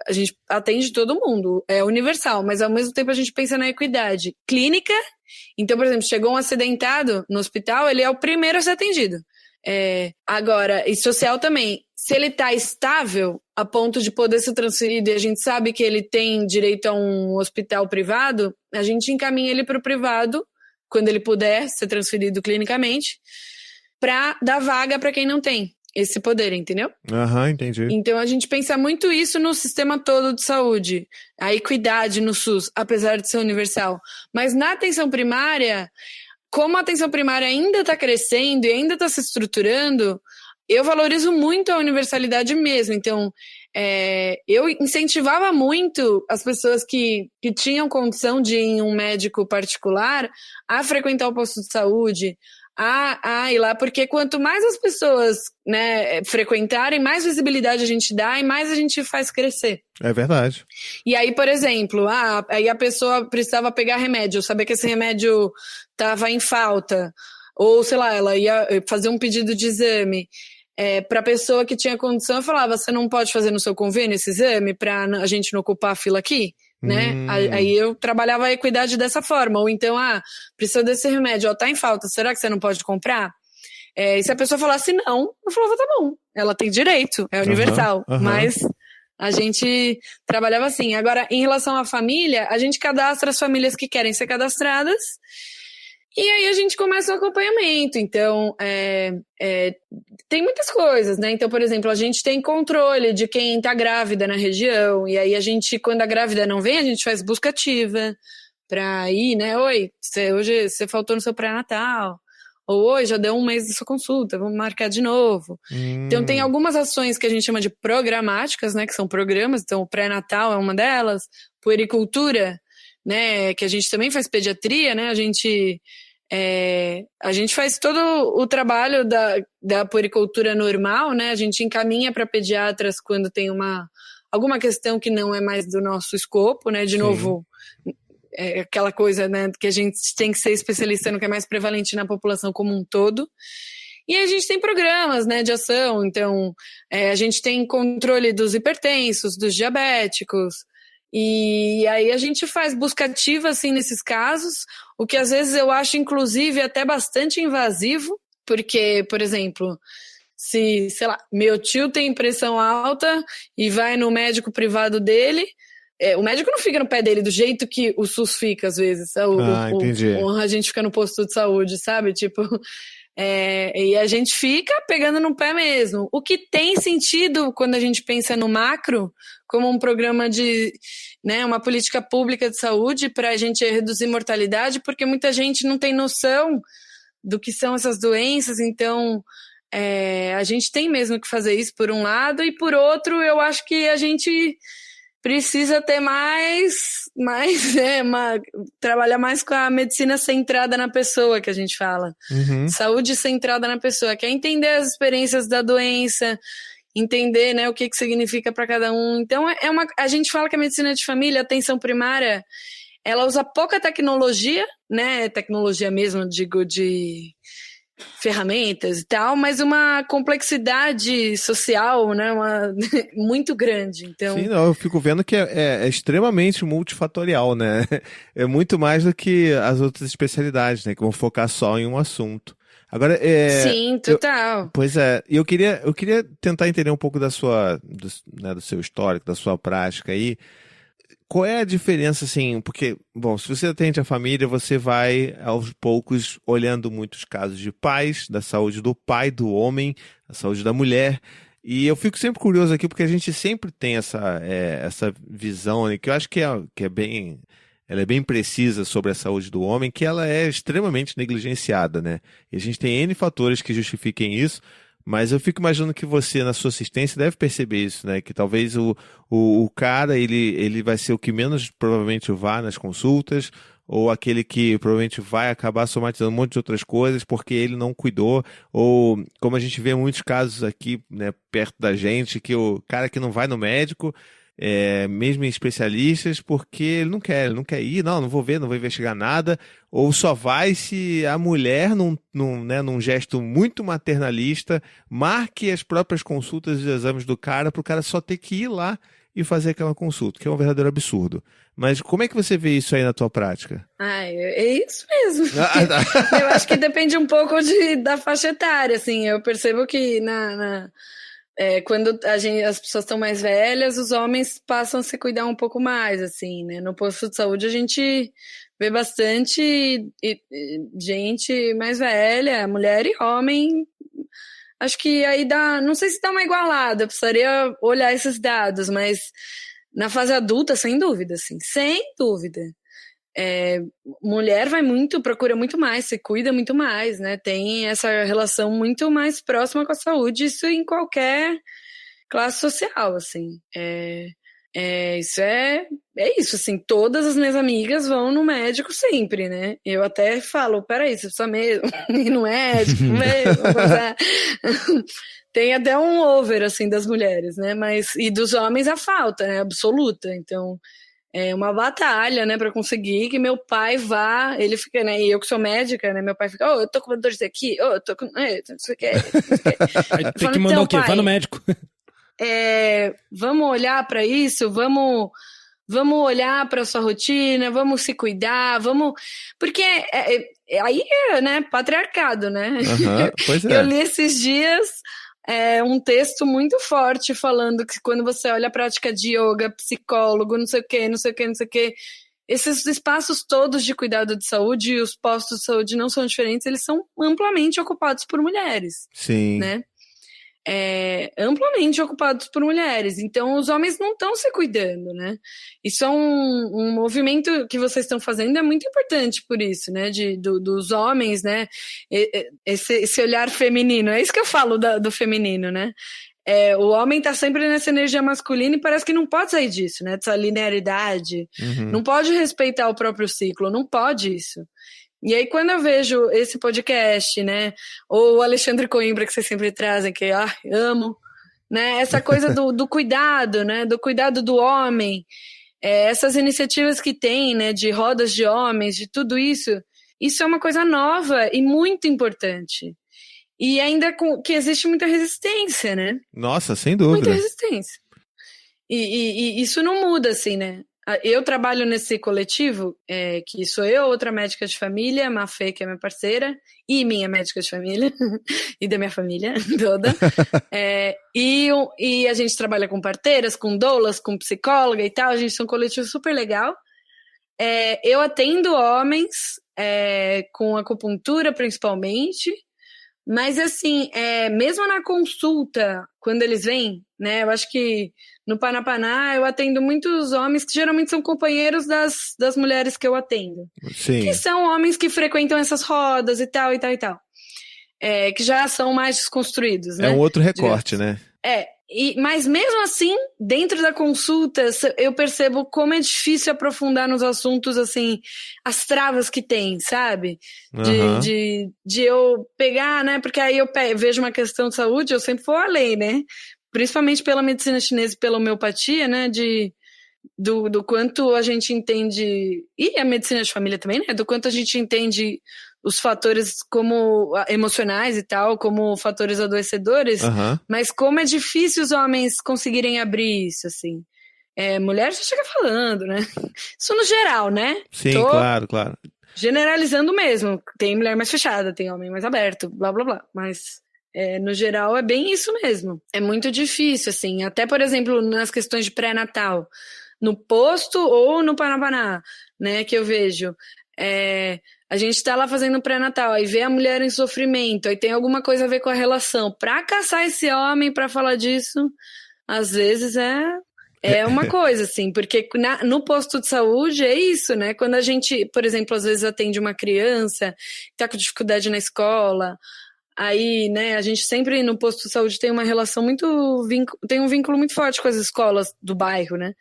A gente atende todo mundo, é universal, mas ao mesmo tempo a gente pensa na equidade clínica. Então, por exemplo, chegou um acidentado no hospital, ele é o primeiro a ser atendido. Agora, e social também, se ele está estável a ponto de poder ser transferido e a gente sabe que ele tem direito a um hospital privado, a gente encaminha ele para o privado, quando ele puder ser transferido clinicamente, para dar vaga para quem não tem. esse poder, entendeu? Entendi. Então a gente pensa muito isso no sistema todo de saúde, a equidade no SUS, apesar de ser universal. Mas na atenção primária, como a atenção primária ainda está crescendo e ainda está se estruturando, eu valorizo muito a universalidade mesmo. Então, eu incentivava muito as pessoas que tinham condição de ir em um médico particular a frequentar o posto de saúde, ir lá, porque quanto mais as pessoas, né, frequentarem, mais visibilidade a gente dá e mais a gente faz crescer. É verdade. E aí, por exemplo, aí a pessoa precisava pegar remédio, saber que esse remédio estava em falta, ou sei lá, ela ia fazer um pedido de exame. Para a pessoa que tinha condição, eu falava, você não pode fazer no seu convênio esse exame para a gente não ocupar a fila aqui? Né? Aí eu trabalhava a equidade dessa forma. Ou então, precisa desse remédio, tá em falta, será que você não pode comprar? E se a pessoa falasse não, eu falava, tá bom, ela tem direito, é universal. Mas a gente trabalhava assim. Agora, em relação à família, a gente cadastra as famílias que querem ser cadastradas e aí a gente começa o acompanhamento. Então, tem muitas coisas, né? Então, por exemplo, a gente tem controle de quem tá grávida na região, e aí a gente, quando a grávida não vem, a gente faz busca ativa pra ir, né? Oi, hoje você faltou no seu pré-natal, ou oi, já deu um mês da sua consulta, vamos marcar de novo. Então, tem algumas ações que a gente chama de programáticas, né? Que são programas, então o pré-natal é uma delas, puericultura, né, que a gente também faz pediatria, né, a gente faz todo o trabalho da puericultura normal, né, a gente encaminha para pediatras quando tem alguma questão que não é mais do nosso escopo, né, de novo, aquela coisa, né, que a gente tem que ser especialista no que é mais prevalente na população como um todo. E a gente tem programas, né, de ação, então a gente tem controle dos hipertensos, dos diabéticos. E aí a gente faz busca ativa, assim, nesses casos, o que às vezes eu acho, inclusive, até bastante invasivo, porque, por exemplo, se, sei lá, meu tio tem pressão alta e vai no médico privado dele, o médico não fica no pé dele do jeito que o SUS fica, às vezes. Entendi. A gente fica no posto de saúde, sabe? Tipo... e a gente fica pegando no pé mesmo. O que tem sentido quando a gente pensa no macro, como um programa de, né, uma política pública de saúde para a gente reduzir mortalidade, porque muita gente não tem noção do que são essas doenças, então a gente tem mesmo que fazer isso por um lado, e por outro eu acho que a gente precisa ter trabalhar mais com a medicina centrada na pessoa, que a gente fala. Saúde centrada na pessoa, que é entender as experiências da doença, entender, né, o que significa para cada um. Então, a gente fala que a medicina de família, a atenção primária, ela usa pouca tecnologia, né, tecnologia mesmo, digo, de ferramentas e tal, mas uma complexidade social, né, muito grande. Então... Sim, não, eu fico vendo que é extremamente multifatorial, né? É muito mais do que as outras especialidades, né? Que vão focar só em um assunto. Agora, Sim, total. Pois é, e eu queria tentar entender um pouco do seu histórico, da sua prática aí. Qual é a diferença, assim, porque, bom, se você atende a família, você vai, aos poucos, olhando muitos casos de pais, da saúde do pai, do homem, a saúde da mulher, e eu fico sempre curioso aqui, porque a gente sempre tem essa visão, né, que eu acho que ela é bem precisa sobre a saúde do homem, que ela é extremamente negligenciada, né, e a gente tem N fatores que justifiquem isso. Mas eu fico imaginando que você, na sua assistência, deve perceber isso, né? Que talvez o cara, ele vai ser o que menos provavelmente vá nas consultas, ou aquele que provavelmente vai acabar somatizando um monte de outras coisas porque ele não cuidou, ou como a gente vê muitos casos aqui, né, perto da gente, que o cara que não vai no médico, mesmo em especialistas, porque ele não quer ir, não vou ver, não vou investigar nada, ou só vai se a mulher, num gesto muito maternalista, marque as próprias consultas e exames do cara, para o cara só ter que ir lá e fazer aquela consulta, que é um verdadeiro absurdo. Mas como é que você vê isso aí na tua prática? É isso mesmo. Eu acho que depende um pouco da faixa etária, assim, eu percebo que quando as pessoas estão mais velhas, os homens passam a se cuidar um pouco mais, assim, né? No posto de saúde a gente vê bastante gente mais velha, mulher e homem, acho que aí não sei se dá uma igualada, eu precisaria olhar esses dados, mas na fase adulta, sem dúvida, assim, sem dúvida. Mulher procura muito mais, se cuida muito mais, né? Tem essa relação muito mais próxima com a saúde, isso em qualquer classe social, assim. Isso, assim, todas as minhas amigas vão no médico sempre, né? Eu até falo, peraí, você precisa mesmo ir no médico mesmo? Tem até um over, assim, das mulheres, né? E dos homens a falta, né? Absoluta, então... É uma batalha, né, pra conseguir que meu pai vá, ele fica, né, e eu que sou médica, né, meu pai fica, eu tô com dor disso aqui, eu tô com, não sei o que. Aí tem que mandar o quê? Vai no médico. Vamos olhar pra isso, vamos olhar pra sua rotina, vamos se cuidar, porque aí né, patriarcado, né? Pois é. Eu li esses dias... um texto muito forte falando que quando você olha a prática de yoga, psicólogo, não sei o que, esses espaços todos de cuidado de saúde e os postos de saúde não são diferentes, eles são amplamente ocupados por mulheres. Sim. Né? Amplamente ocupados por mulheres. Então, os homens não estão se cuidando, né? Isso é um movimento que vocês estão fazendo, é muito importante por isso, né? Dos homens, né? Esse olhar feminino. É isso que eu falo do feminino, né? O homem tá sempre nessa energia masculina e parece que não pode sair disso, né? Dessa linearidade. Não pode respeitar o próprio ciclo, não pode isso. E aí, quando eu vejo esse podcast, né, ou o Alexandre Coimbra, que vocês sempre trazem, que amo, né, essa coisa do cuidado, né, do cuidado do homem, essas iniciativas que tem, né, de rodas de homens, de tudo isso é uma coisa nova e muito importante. E ainda que existe muita resistência, né? Nossa, sem dúvida. Muita resistência. E isso não muda, assim, né? Eu trabalho nesse coletivo, que sou eu, outra médica de família, Mafê, que é minha parceira, e minha médica de família, e da minha família toda. E a gente trabalha com parteiras, com doulas, com psicóloga e tal, a gente é um coletivo super legal. Eu atendo homens, com acupuntura principalmente, mas assim, mesmo na consulta, quando eles vêm, né, eu acho que no Panapaná eu atendo muitos homens que geralmente são companheiros das mulheres que eu atendo. Sim. Que são homens que frequentam essas rodas e tal. Que já são mais desconstruídos, né? É um outro recorte, né? Mas mesmo assim, dentro da consulta, eu percebo como é difícil aprofundar nos assuntos, assim, as travas que tem, sabe? De eu pegar, né? Porque aí eu vejo uma questão de saúde, eu sempre vou além, né? Principalmente pela medicina chinesa e pela homeopatia, né? Do quanto a gente entende, e a medicina de família também, né? Do quanto a gente entende os fatores como emocionais e tal, como fatores adoecedores, mas como é difícil os homens conseguirem abrir isso, assim. Mulher já chega falando, né? Isso no geral, né? Sim, claro. Generalizando mesmo. Tem mulher mais fechada, tem homem mais aberto, blá, blá, blá. Mas... no geral, é bem isso mesmo. É muito difícil, assim. Até, por exemplo, nas questões de pré-natal. No posto ou no Panapaná, né? Que eu vejo. A gente tá lá fazendo pré-natal, aí vê a mulher em sofrimento, aí tem alguma coisa a ver com a relação. Pra caçar esse homem, pra falar disso, às vezes é uma coisa, assim. Porque no posto de saúde é isso, né? Quando a gente, por exemplo, às vezes atende uma criança que tá com dificuldade na escola... Aí, né, a gente sempre no posto de saúde tem uma relação tem um vínculo muito forte com as escolas do bairro, né?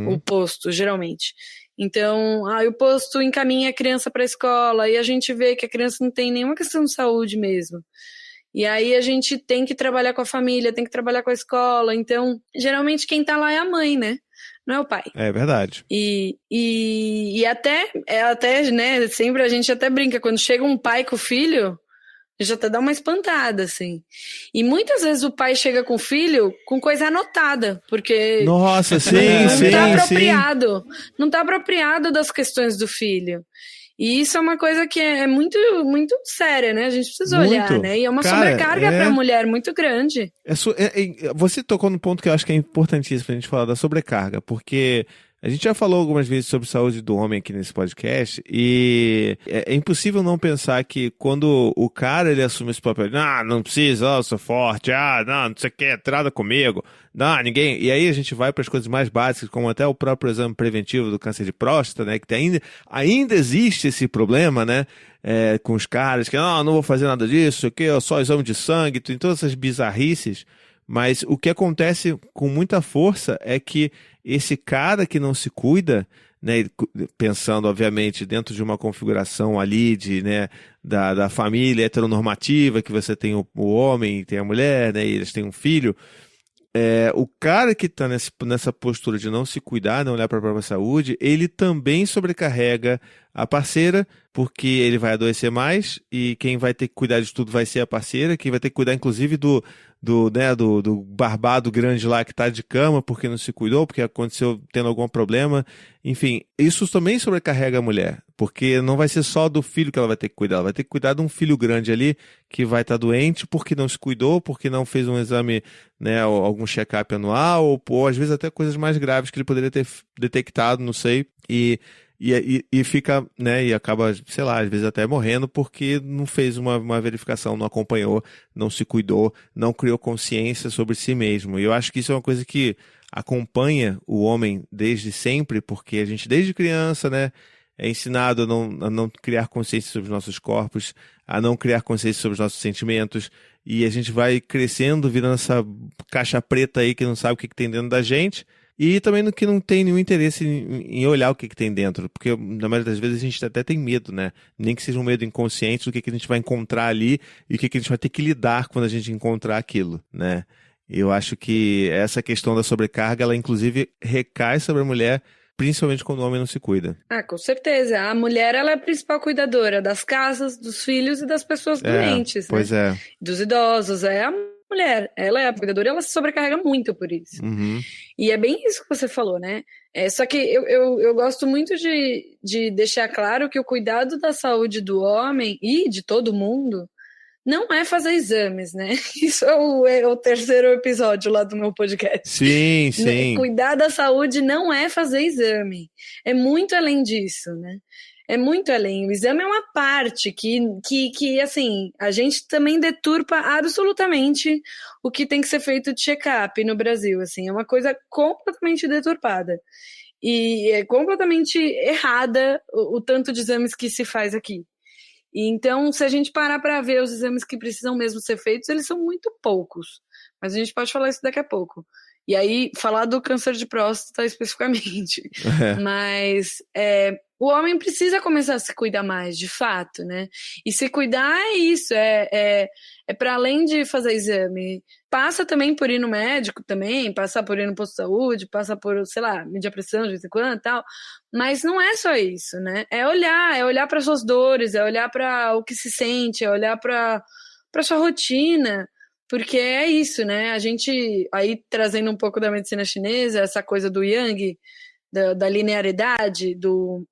O posto, geralmente. Então, o posto encaminha a criança para a escola e a gente vê que a criança não tem nenhuma questão de saúde mesmo. E aí a gente tem que trabalhar com a família, tem que trabalhar com a escola. Então, geralmente quem tá lá é a mãe, né? Não é o pai. É verdade. E até, né, sempre a gente até brinca, quando chega um pai com o filho... já até dá uma espantada, assim. E muitas vezes o pai chega com o filho com coisa anotada, porque... Nossa, sim, não tá apropriado. Não tá apropriado das questões do filho. E isso é uma coisa que é muito, muito séria, né? A gente precisa olhar, né? E é uma sobrecarga pra mulher muito grande. Você tocou no ponto que eu acho que é importantíssimo pra gente falar da sobrecarga, porque... A gente já falou algumas vezes sobre saúde do homem aqui nesse podcast e é impossível não pensar que quando o cara ele assume esse papel, não precisa, eu sou forte, não sei o que, trata comigo, ninguém. E aí a gente vai para as coisas mais básicas, como até o próprio exame preventivo do câncer de próstata, né, que ainda existe esse problema, né, com os caras que não vou fazer nada disso, só exame de sangue, tem todas essas bizarrices. Mas o que acontece com muita força é que esse cara que não se cuida, né, pensando, obviamente, dentro de uma configuração ali da família heteronormativa, que você tem o homem, tem a mulher, né, e eles têm um filho, o cara que está nessa postura de não se cuidar, não olhar para a própria saúde, ele também sobrecarrega a parceira, porque ele vai adoecer mais e quem vai ter que cuidar de tudo vai ser a parceira, quem vai ter que cuidar inclusive do barbado grande lá que está de cama porque não se cuidou, porque aconteceu tendo algum problema. Enfim, isso também sobrecarrega a mulher, porque não vai ser só do filho que ela vai ter que cuidar, ela vai ter que cuidar de um filho grande ali que vai estar doente porque não se cuidou, porque não fez um exame, né, algum check-up anual, ou às vezes até coisas mais graves que ele poderia ter detectado, não sei, e fica, né, e acaba, sei lá, às vezes até morrendo porque não fez uma verificação, não acompanhou, não se cuidou, não criou consciência sobre si mesmo. E eu acho que isso é uma coisa que acompanha o homem desde sempre, porque a gente desde criança, né, é ensinado a não criar consciência sobre os nossos corpos, a não criar consciência sobre os nossos sentimentos, e a gente vai crescendo, virando essa caixa preta aí que não sabe o que tem dentro da gente, e também que não tem nenhum interesse em olhar o que tem dentro, porque na maioria das vezes a gente até tem medo, né? Nem que seja um medo inconsciente do que a gente vai encontrar ali e o que a gente vai ter que lidar quando a gente encontrar aquilo, né? Eu acho que essa questão da sobrecarga, ela inclusive recai sobre a mulher, principalmente quando o homem não se cuida. Com certeza. A mulher, ela é a principal cuidadora das casas, dos filhos e das pessoas doentes, pois né? Dos idosos. É a mulher, ela é a cuidadora e ela se sobrecarrega muito por isso. Uhum. E é bem isso que você falou, né? Só que eu gosto muito de deixar claro que o cuidado da saúde do homem e de todo mundo não é fazer exames, né? Isso é o terceiro episódio lá do meu podcast. Sim, sim. Cuidar da saúde não é fazer exame. É muito além disso, né? É muito além. O exame é uma parte que, assim, a gente também deturpa absolutamente o que tem que ser feito de check-up no Brasil, assim. É uma coisa completamente deturpada. E é completamente errada o tanto de exames que se faz aqui. E então, se a gente parar para ver os exames que precisam mesmo ser feitos, eles são muito poucos. Mas a gente pode falar isso daqui a pouco. E aí, falar do câncer de próstata especificamente. Mas o homem precisa começar a se cuidar mais, de fato, né? E se cuidar é isso, é para além de fazer exame. Passa também por ir no médico também, passa por ir no posto de saúde, passa por, sei lá, medir a pressão de vez em quando e tal. Mas não é só isso, né? É olhar para suas dores, é olhar para o que se sente, é olhar para sua rotina. Porque é isso, né? A gente, aí trazendo um pouco da medicina chinesa, essa coisa do yang, da linearidade,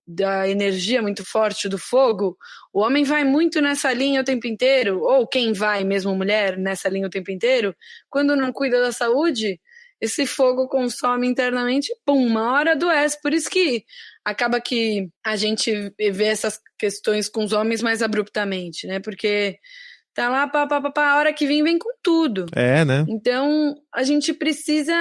da energia muito forte do fogo, o homem vai muito nessa linha o tempo inteiro, ou quem vai, mesmo mulher, nessa linha o tempo inteiro, quando não cuida da saúde, esse fogo consome internamente, pum, uma hora adoece. Por isso que acaba que a gente vê essas questões com os homens mais abruptamente, né? Porque tá lá, a hora que vem com tudo. Né? Então, a gente precisa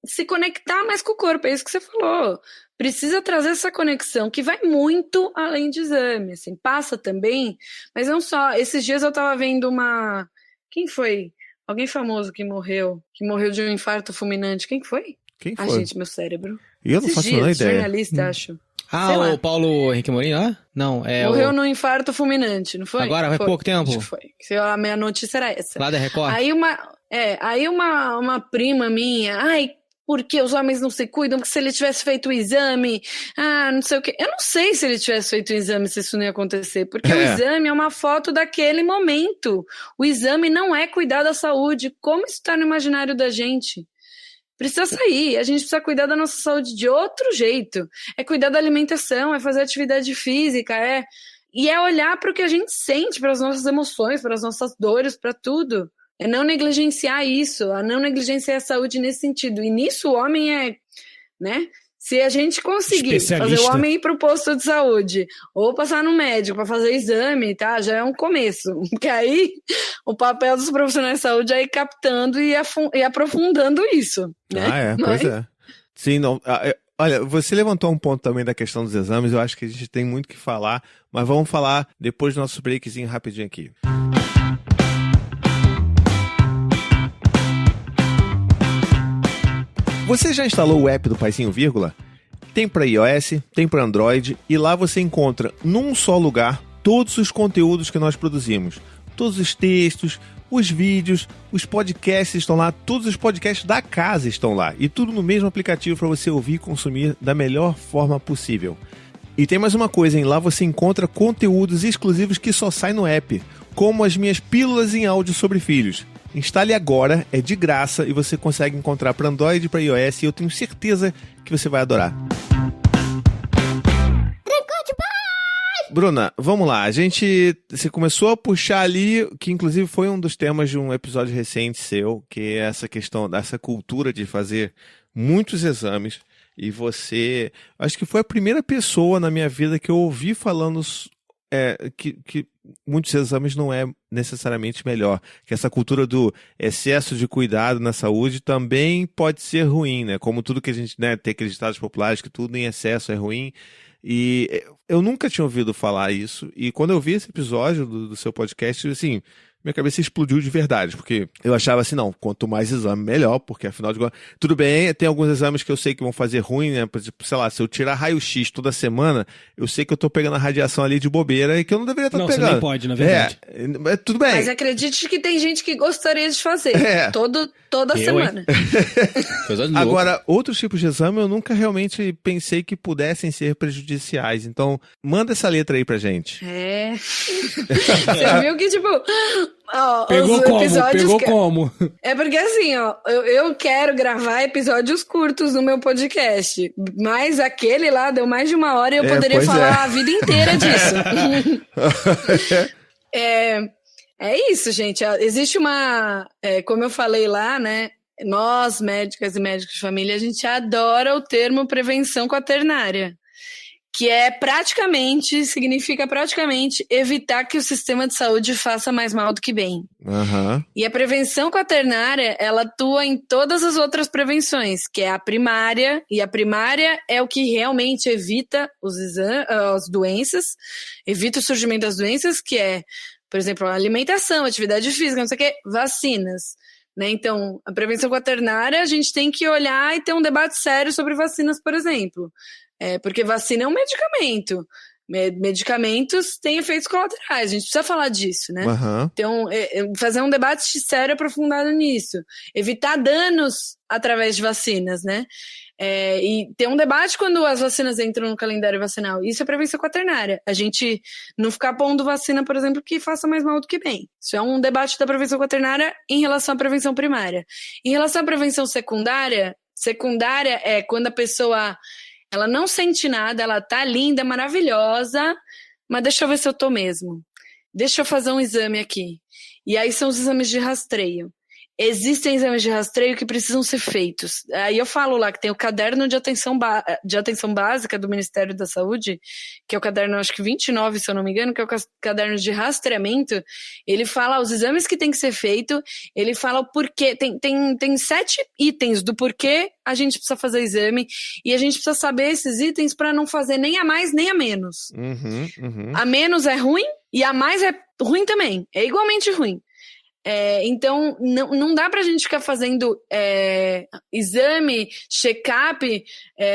se conectar mais com o corpo, é isso que você falou. Precisa trazer essa conexão, que vai muito além de exame, assim, passa também, mas não só. Esses dias eu tava vendo Quem foi? Alguém famoso que morreu de um infarto fulminante. Quem foi? Quem foi? Gente, meu cérebro. Eu não faço a menor ideia. Jornalista, acho. O Paulo Henrique Amorim, Não, morreu num infarto fulminante, não foi? Agora, faz pouco tempo? Acho que foi. A minha notícia era essa. Lá da Record? Aí uma prima minha, porque os homens não se cuidam, porque se ele tivesse feito o exame, não sei o quê. Eu não sei se ele tivesse feito o exame, se isso não ia acontecer, porque o exame é uma foto daquele momento. O exame não é cuidar da saúde. Como isso está no imaginário da gente? Precisa sair, a gente precisa cuidar da nossa saúde de outro jeito. É cuidar da alimentação, é fazer atividade física, e é olhar para o que a gente sente, para as nossas emoções, para as nossas dores, para tudo. É não negligenciar isso, a não negligenciar a saúde nesse sentido. E nisso o homem né? Se a gente conseguir fazer o homem ir pro posto de saúde ou passar no médico para fazer exame, tá? Já é um começo. Porque aí o papel dos profissionais de saúde é ir captando e aprofundando isso. Né? Pois é. Sim, não. Olha, você levantou um ponto também da questão dos exames, eu acho que a gente tem muito o que falar, mas vamos falar depois do nosso breakzinho rapidinho aqui. Você já instalou o app do Paizinho Vírgula? Tem para iOS, tem para Android e lá você encontra num só lugar todos os conteúdos que nós produzimos. Todos os textos, os vídeos, os podcasts estão lá, todos os podcasts da casa estão lá. E tudo no mesmo aplicativo para você ouvir e consumir da melhor forma possível. E tem mais uma coisa, hein? Lá você encontra conteúdos exclusivos que só saem no app, como as minhas pílulas em áudio sobre filhos. Instale agora, é de graça e você consegue encontrar para Android e para iOS e eu tenho certeza que você vai adorar. Bruna, vamos lá. Você começou a puxar ali, que inclusive foi um dos temas de um episódio recente seu, que é essa questão dessa cultura de fazer muitos exames. E você, acho que foi a primeira pessoa na minha vida que eu ouvi falando que muitos exames não é necessariamente melhor, que essa cultura do excesso de cuidado na saúde também pode ser ruim, né? Como tudo que a gente, né, tem aqueles ditados populares que tudo em excesso é ruim. E eu nunca tinha ouvido falar isso, e quando eu vi esse episódio do seu podcast, assim, minha cabeça explodiu de verdade, porque eu achava assim, não, quanto mais exame, melhor, porque afinal de contas, tudo bem, tem alguns exames que eu sei que vão fazer ruim, né, por exemplo, sei lá, se eu tirar raio-x toda semana, eu sei que eu tô pegando a radiação ali de bobeira e que eu não deveria estar pegando. Não, você nem pode, na verdade. Tudo bem. Mas acredite que tem gente que gostaria de fazer, toda semana. Agora, outros tipos de exame eu nunca realmente pensei que pudessem ser prejudiciais, então manda essa letra aí pra gente. Você viu que, tipo... Pegou como? É porque assim, eu quero gravar episódios curtos no meu podcast, mas aquele lá deu mais de 1 hora e eu poderia falar a vida inteira disso. É isso, gente. Existe como eu falei lá, né? Nós, médicas e médicos de família, a gente adora o termo prevenção quaternária, que significa praticamente evitar que o sistema de saúde faça mais mal do que bem. Uhum. E a prevenção quaternária, ela atua em todas as outras prevenções, que é a primária, e a primária é o que realmente evita as doenças, evita o surgimento das doenças, que é, por exemplo, a alimentação, atividade física, não sei o que, vacinas. Né? Então, a prevenção quaternária, a gente tem que olhar e ter um debate sério sobre vacinas, por exemplo. Porque vacina é um medicamento. Medicamentos têm efeitos colaterais, a gente precisa falar disso, né? Uhum. Então, fazer um debate sério aprofundado nisso. Evitar danos através de vacinas, né? E ter um debate quando as vacinas entram no calendário vacinal. Isso é prevenção quaternária. A gente não ficar pondo vacina, por exemplo, que faça mais mal do que bem. Isso é um debate da prevenção quaternária em relação à prevenção primária. Em relação à prevenção secundária é quando a pessoa... ela não sente nada, ela tá linda, maravilhosa, mas deixa eu ver se eu tô mesmo. Deixa eu fazer um exame aqui. E aí são os exames de rastreio. Existem exames de rastreio que precisam ser feitos. Aí eu falo lá que tem o caderno de atenção básica do Ministério da Saúde, que é o caderno, acho que 29, se eu não me engano, que é o caderno de rastreamento. Ele fala os exames que tem que ser feito, ele fala o porquê. Tem 7 itens do porquê a gente precisa fazer exame, e a gente precisa saber esses itens para não fazer nem a mais nem a menos. Uhum. A menos é ruim e a mais é ruim também. É igualmente ruim. Então, não dá pra gente ficar fazendo exame, check-up,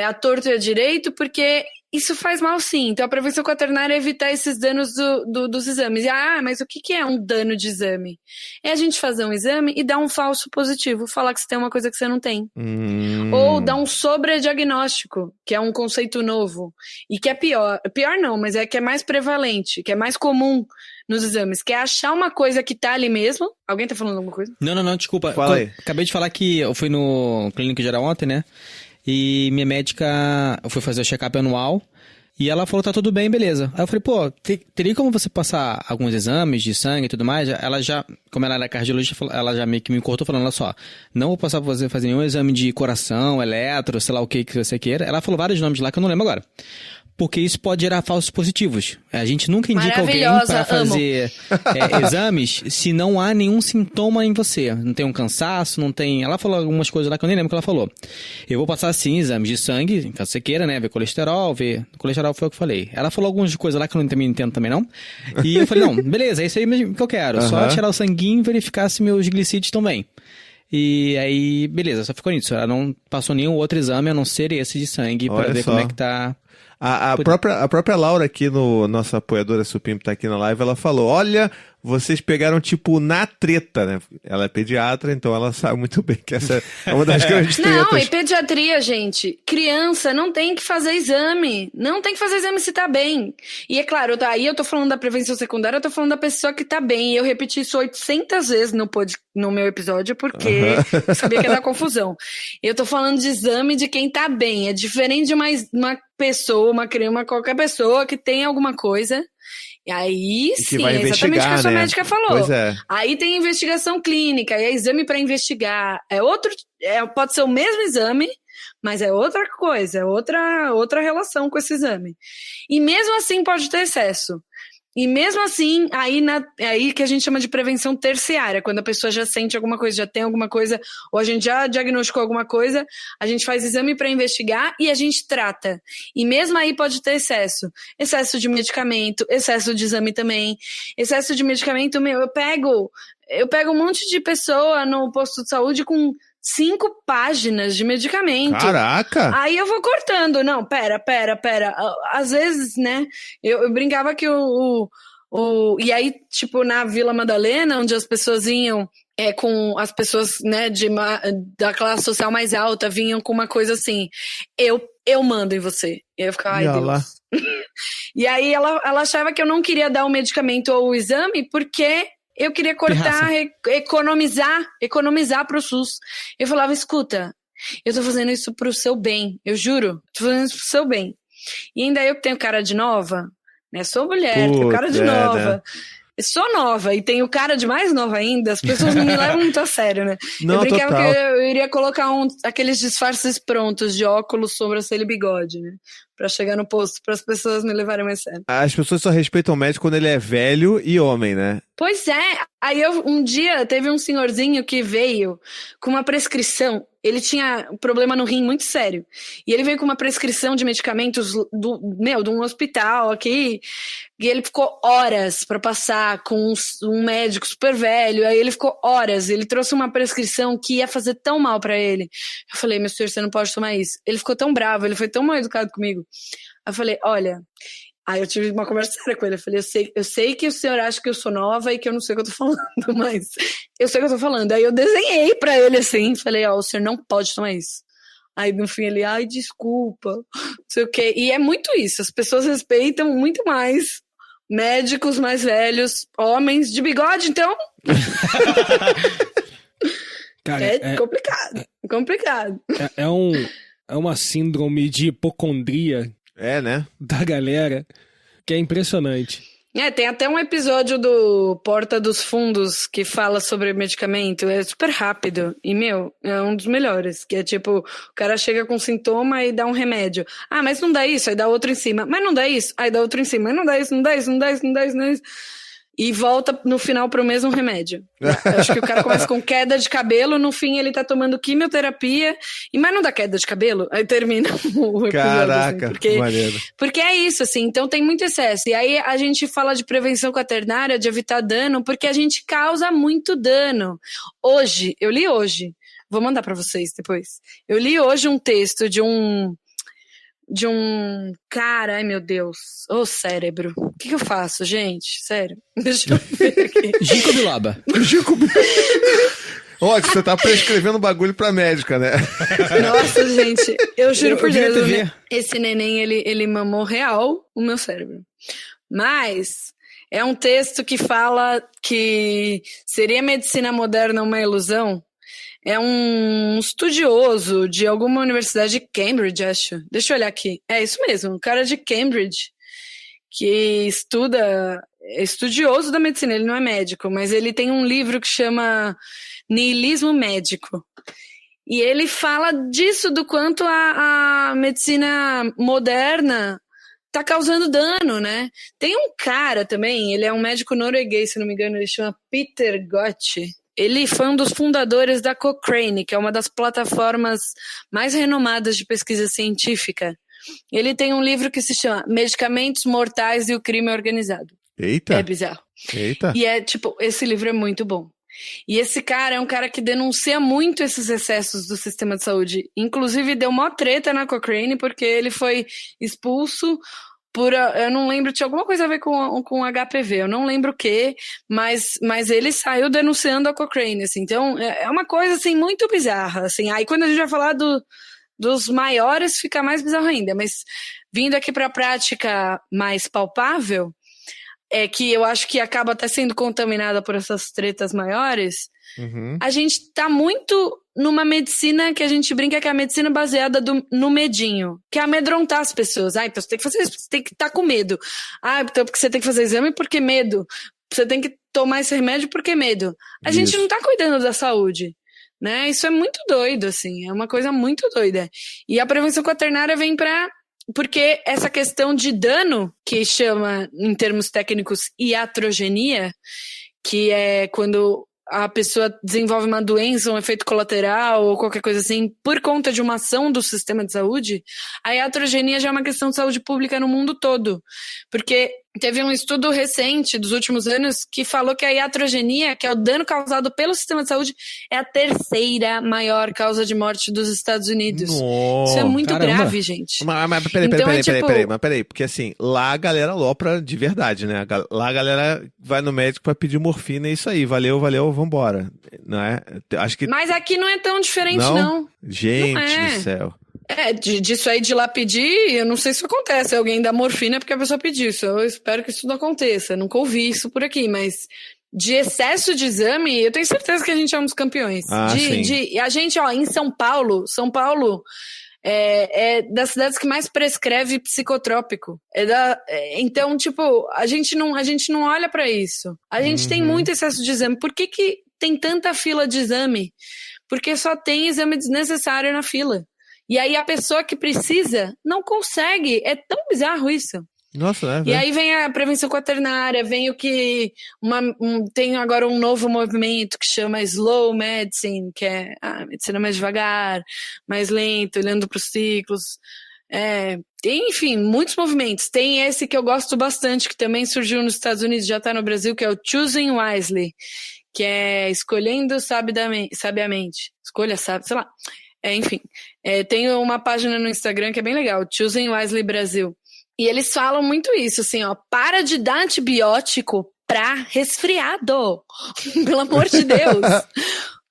à torto e à direito, porque isso faz mal sim. Então, a prevenção quaternária é evitar esses danos dos exames. Mas o que é um dano de exame? É a gente fazer um exame e dar um falso positivo, falar que você tem uma coisa que você não tem. Ou dar um sobrediagnóstico, que é um conceito novo, e que é pior não, mas que é mais prevalente, que é mais comum nos exames, que é achar uma coisa que tá ali mesmo. Alguém tá falando alguma coisa? Não, desculpa. Fala aí. Acabei de falar que eu fui no Clínica Geral ontem, né? E minha médica, eu fui fazer o check-up anual. E ela falou, tá tudo bem, beleza. Aí eu falei, pô, teria como você passar alguns exames de sangue e tudo mais? Ela já, como ela era cardiologista, ela já meio que me cortou falando, olha só, não vou passar pra você fazer nenhum exame de coração, eletro, sei lá o que você queira. Ela falou vários nomes lá que eu não lembro agora. Porque isso pode gerar falsos positivos. A gente nunca indica alguém para fazer exames se não há nenhum sintoma em você. Não tem um cansaço, não tem... Ela falou algumas coisas lá que eu nem lembro que ela falou. Eu vou passar, sim, exames de sangue, caso você queira, né? Ver colesterol, ver... Colesterol foi o que eu falei. Ela falou algumas coisas lá que eu não entendo também, não. E eu falei, não, beleza, é isso aí mesmo que eu quero. Só tirar o sanguinho e verificar se meus glicídios estão bem. E aí, beleza, só ficou nisso. Ela não passou nenhum outro exame, a não ser esse de sangue, para ver como é que tá... A própria Laura aqui, nossa apoiadora Supimp tá aqui na live, ela falou, olha, vocês pegaram tipo na treta, né? Ela é pediatra, então ela sabe muito bem que essa é uma das grandes tretas. Não, e pediatria, gente, criança não tem que fazer exame, não tem que fazer exame se tá bem. E é claro, aí eu tô falando da prevenção secundária, eu tô falando da pessoa que tá bem, e eu repeti isso 800 vezes no meu episódio, porque eu sabia que ia dar confusão. Eu tô falando de exame de quem tá bem, é diferente de uma pessoa, uma criança, qualquer pessoa que tem alguma coisa. E aí sim, é exatamente o que a sua médica falou. Pois é. Aí tem investigação clínica, é exame para investigar. Pode ser o mesmo exame, mas é outra coisa, é outra relação com esse exame. E mesmo assim pode ter excesso. E mesmo assim, aí que a gente chama de prevenção terciária, quando a pessoa já sente alguma coisa, já tem alguma coisa, ou a gente já diagnosticou alguma coisa, a gente faz exame para investigar e a gente trata. E mesmo aí pode ter excesso. Excesso de medicamento, excesso de exame também. Excesso de medicamento, eu pego um monte de pessoa no posto de saúde com 5 páginas de medicamento. Caraca! Aí eu vou cortando. Não, pera. Às vezes, né, eu brincava que e aí, tipo, na Vila Madalena, onde as pessoas iam com as pessoas, né, da classe social mais alta, vinham com uma coisa assim, eu mando em você. E eu ficava, ai, Deus. Lá. E aí ela achava que eu não queria dar o medicamento ou o exame, porque... eu queria cortar, economizar pro SUS. Eu falava, escuta, eu tô fazendo isso pro seu bem, eu juro, tô fazendo isso pro seu bem. E ainda eu que tenho cara de nova, né, sou mulher, tenho cara de nova, né? Sou nova e tenho cara de mais nova ainda, as pessoas não me levam muito a sério, né? Não, eu brincava que eu iria colocar aqueles disfarces prontos de óculos, sobrancelha e bigode, né? Pra chegar no posto, para as pessoas me levarem mais sério. As pessoas só respeitam o médico quando ele é velho e homem, né? Pois é. Aí um dia teve um senhorzinho que veio com uma prescrição. Ele tinha um problema no rim muito sério. E ele veio com uma prescrição de medicamentos de um hospital aqui. E ele ficou horas para passar com um médico super velho. Aí ele ficou horas. Ele trouxe uma prescrição que ia fazer tão mal para ele. Eu falei, meu senhor, você não pode tomar isso. Ele ficou tão bravo, ele foi tão mal educado comigo. Eu falei, olha... Aí eu tive uma conversa séria com ele, eu falei, eu sei que o senhor acha que eu sou nova e que eu não sei o que eu tô falando, mas eu sei o que eu tô falando. Aí eu desenhei pra ele assim, falei, o senhor não pode tomar isso. Aí no fim ele, ai, desculpa, não sei o quê. E é muito isso, as pessoas respeitam muito mais médicos mais velhos, homens de bigode, então... Cara, é complicado. É uma síndrome de hipocondria... né? Da galera, que é impressionante. Tem até um episódio do Porta dos Fundos que fala sobre medicamento, é super rápido, e é um dos melhores, que é tipo, o cara chega com sintoma e dá um remédio. Ah, mas não dá isso, aí dá outro em cima. Mas não dá isso, aí dá outro em cima. Mas não dá isso, não dá isso, não dá isso, não dá isso, não dá isso. E volta no final pro mesmo remédio. Eu acho que o cara começa com queda de cabelo, no fim ele tá tomando quimioterapia, mas não dá queda de cabelo, aí termina o episódio. Caraca, assim, porque é isso, assim, então tem muito excesso. E aí a gente fala de prevenção quaternária, de evitar dano, porque a gente causa muito dano. Eu li hoje, vou mandar pra vocês depois. Eu li hoje um texto de um cara, ai meu Deus, cérebro, o que eu faço, gente? Sério, deixa eu ver aqui. Ginkgo biloba. Ó, você tá prescrevendo bagulho pra médica, né? Nossa, gente, eu juro por Deus, esse neném, ele mamou real o meu cérebro. Mas é um texto que fala que seria medicina moderna uma ilusão. é um estudioso de alguma universidade de Cambridge, acho. Deixa eu olhar aqui. É isso mesmo, um cara de Cambridge que é estudioso da medicina, ele não é médico, mas ele tem um livro que chama Niilismo Médico. E ele fala disso, do quanto a medicina moderna tá causando dano, né? Tem um cara também, ele é um médico norueguês, se não me engano, ele chama Peter Gøtzsche. Ele foi um dos fundadores da Cochrane, que é uma das plataformas mais renomadas de pesquisa científica. Ele tem um livro que se chama Medicamentos Mortais e o Crime Organizado. Eita! É bizarro. Eita! E esse livro é muito bom. E esse cara é um cara que denuncia muito esses excessos do sistema de saúde. Inclusive, deu mó treta na Cochrane, porque ele foi expulso por... Eu não lembro, tinha alguma coisa a ver com HPV, eu não lembro o quê, mas ele saiu denunciando a Cochrane, assim. Então, é uma coisa, assim, muito bizarra, assim. Aí, quando a gente vai falar dos maiores, fica mais bizarro ainda. Mas, vindo aqui para a prática mais palpável, é que eu acho que acaba até sendo contaminada por essas tretas maiores, a gente tá muito numa medicina que a gente brinca que é a medicina baseada no medinho, que é amedrontar as pessoas. Então você tem que fazer isso, você tem que estar com medo. Então porque você tem que fazer exame porque medo. Você tem que tomar esse remédio porque medo. A gente não tá cuidando da saúde, né? Isso é muito doido, assim, é uma coisa muito doida. E a prevenção quaternária vem porque essa questão de dano, que chama, em termos técnicos, iatrogenia, que é quando a pessoa desenvolve uma doença, um efeito colateral ou qualquer coisa assim, por conta de uma ação do sistema de saúde, a iatrogenia já é uma questão de saúde pública no mundo todo. Porque teve um estudo recente dos últimos anos que falou que a iatrogenia, que é o dano causado pelo sistema de saúde, é a terceira maior causa de morte dos Estados Unidos. Nossa, isso é muito caramba. grave, gente. Mas peraí, porque assim, lá a galera alopra de verdade, né? Lá a galera vai no médico pra pedir morfina e isso aí, valeu, vambora, não é? Acho que... Mas aqui não é tão diferente, não. Gente Não é. do céu. Disso aí de lá pedir, eu não sei se acontece. Alguém dá morfina porque a pessoa pediu isso. Eu espero que isso não aconteça. Nunca ouvi isso por aqui, mas de excesso de exame, eu tenho certeza que a gente é um dos campeões. Sim. A gente, em São Paulo é das cidades que mais prescreve psicotrópico. Então, tipo, a gente não olha pra isso. A gente tem muito excesso de exame. Por que tem tanta fila de exame? Porque só tem exame desnecessário na fila. E aí a pessoa que precisa não consegue. É tão bizarro isso. Nossa, E aí vem a prevenção quaternária, vem o que... tem agora um novo movimento que chama Slow Medicine, que é a medicina mais devagar, mais lenta, olhando para os ciclos. Tem, enfim, muitos movimentos. Tem esse que eu gosto bastante, que também surgiu nos Estados Unidos, já está no Brasil, que é o Choosing Wisely, que é escolhendo sabiamente. Escolha sabe, sei lá. Enfim, tem uma página no Instagram que é bem legal, Choosing Wisely Brasil. E eles falam muito isso, assim, para de dar antibiótico pra resfriado. Pelo amor de Deus.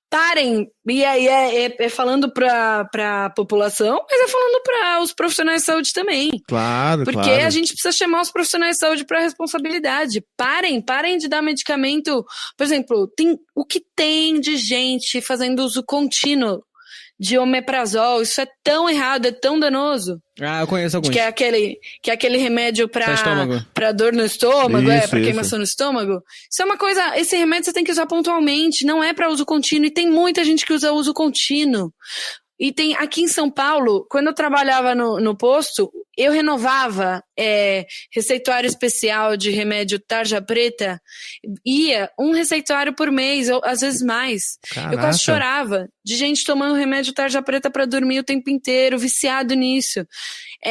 Parem. E aí é falando pra população, mas é falando para os profissionais de saúde também. Claro, Porque a gente precisa chamar os profissionais de saúde para responsabilidade. Parem de dar medicamento. Por exemplo, o que tem de gente fazendo uso contínuo de omeprazol, isso é tão errado, é tão danoso. Eu conheço alguns. Que é aquele remédio pra dor no estômago, pra queimação no estômago. Isso é uma coisa, esse remédio você tem que usar pontualmente, não é pra uso contínuo, e tem muita gente que usa uso contínuo. E tem aqui em São Paulo, quando eu trabalhava no posto, eu renovava receituário especial de remédio tarja preta, ia um receituário por mês, ou às vezes mais. Caraca. Eu quase chorava de gente tomando remédio tarja preta para dormir o tempo inteiro, viciado nisso.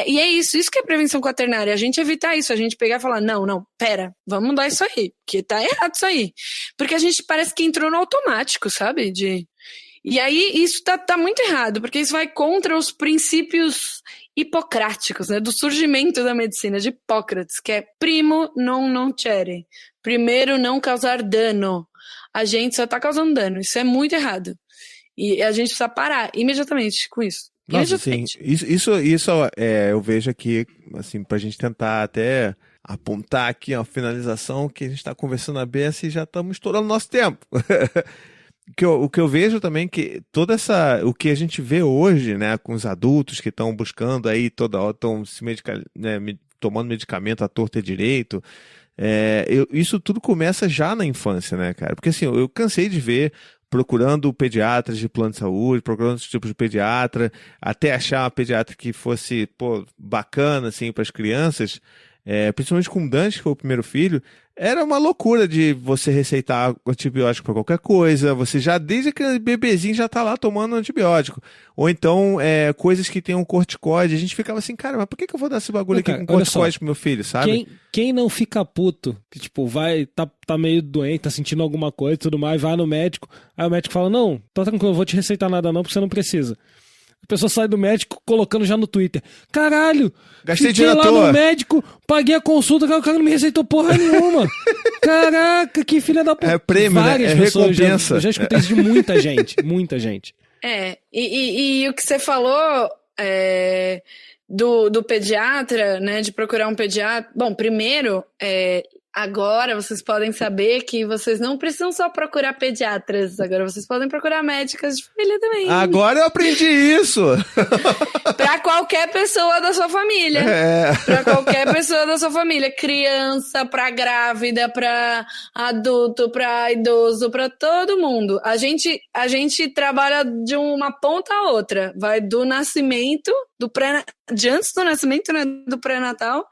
E é isso que é prevenção quaternária, a gente evitar isso, a gente pegar e falar, não, pera, vamos mudar isso aí, porque tá errado isso aí. Porque a gente parece que entrou no automático, sabe? E aí isso tá muito errado, porque isso vai contra os princípios hipocráticos, né, do surgimento da medicina, de Hipócrates, que é primo non nocere, primeiro não causar dano. A gente só tá causando dano, isso é muito errado. E a gente precisa parar imediatamente com isso. Nossa, sim, isso eu vejo aqui, assim, pra gente tentar até apontar aqui a finalização, que a gente tá conversando a beça e já estamos estourando nosso tempo. o que eu vejo também que o que a gente vê hoje, né, com os adultos que estão buscando aí toda hora, estão tomando medicamento à torta e direito, isso tudo começa já na infância, né, cara? Porque assim, eu cansei de ver procurando pediatras de plano de saúde, procurando outros tipos de pediatra, até achar uma pediatra que fosse, bacana, assim, para as crianças, principalmente com o Dante, que foi o primeiro filho, era uma loucura de você receitar antibiótico para qualquer coisa, você já, desde aquele bebezinho, já tá lá tomando antibiótico. Ou então, coisas que tem um corticoide, a gente ficava assim, cara, mas por que eu vou dar esse bagulho aqui com corticoide pro meu filho, sabe? Quem não fica puto, que tipo, tá meio doente, tá sentindo alguma coisa e tudo mais, vai no médico, aí o médico fala, não, tá tranquilo, eu vou te receitar nada não, porque você não precisa. A pessoa sai do médico colocando já no Twitter. Caralho! Gastei dinheiro lá no médico, paguei a consulta, o cara não me receitou porra nenhuma. Caraca, que filha da puta. É prêmio, várias né? Pessoas, recompensa. Eu já escutei isso de muita gente, muita gente. E o que você falou do pediatra, né, de procurar um pediatra. Bom, primeiro, agora vocês podem saber que vocês não precisam só procurar pediatras, agora vocês podem procurar médicas de família também. Agora eu aprendi isso! Pra qualquer pessoa da sua família. Pra qualquer pessoa da sua família. Criança, pra grávida, pra adulto, pra idoso, pra todo mundo. A gente trabalha de uma ponta a outra. Vai do nascimento, de antes do nascimento, né, do pré-natal.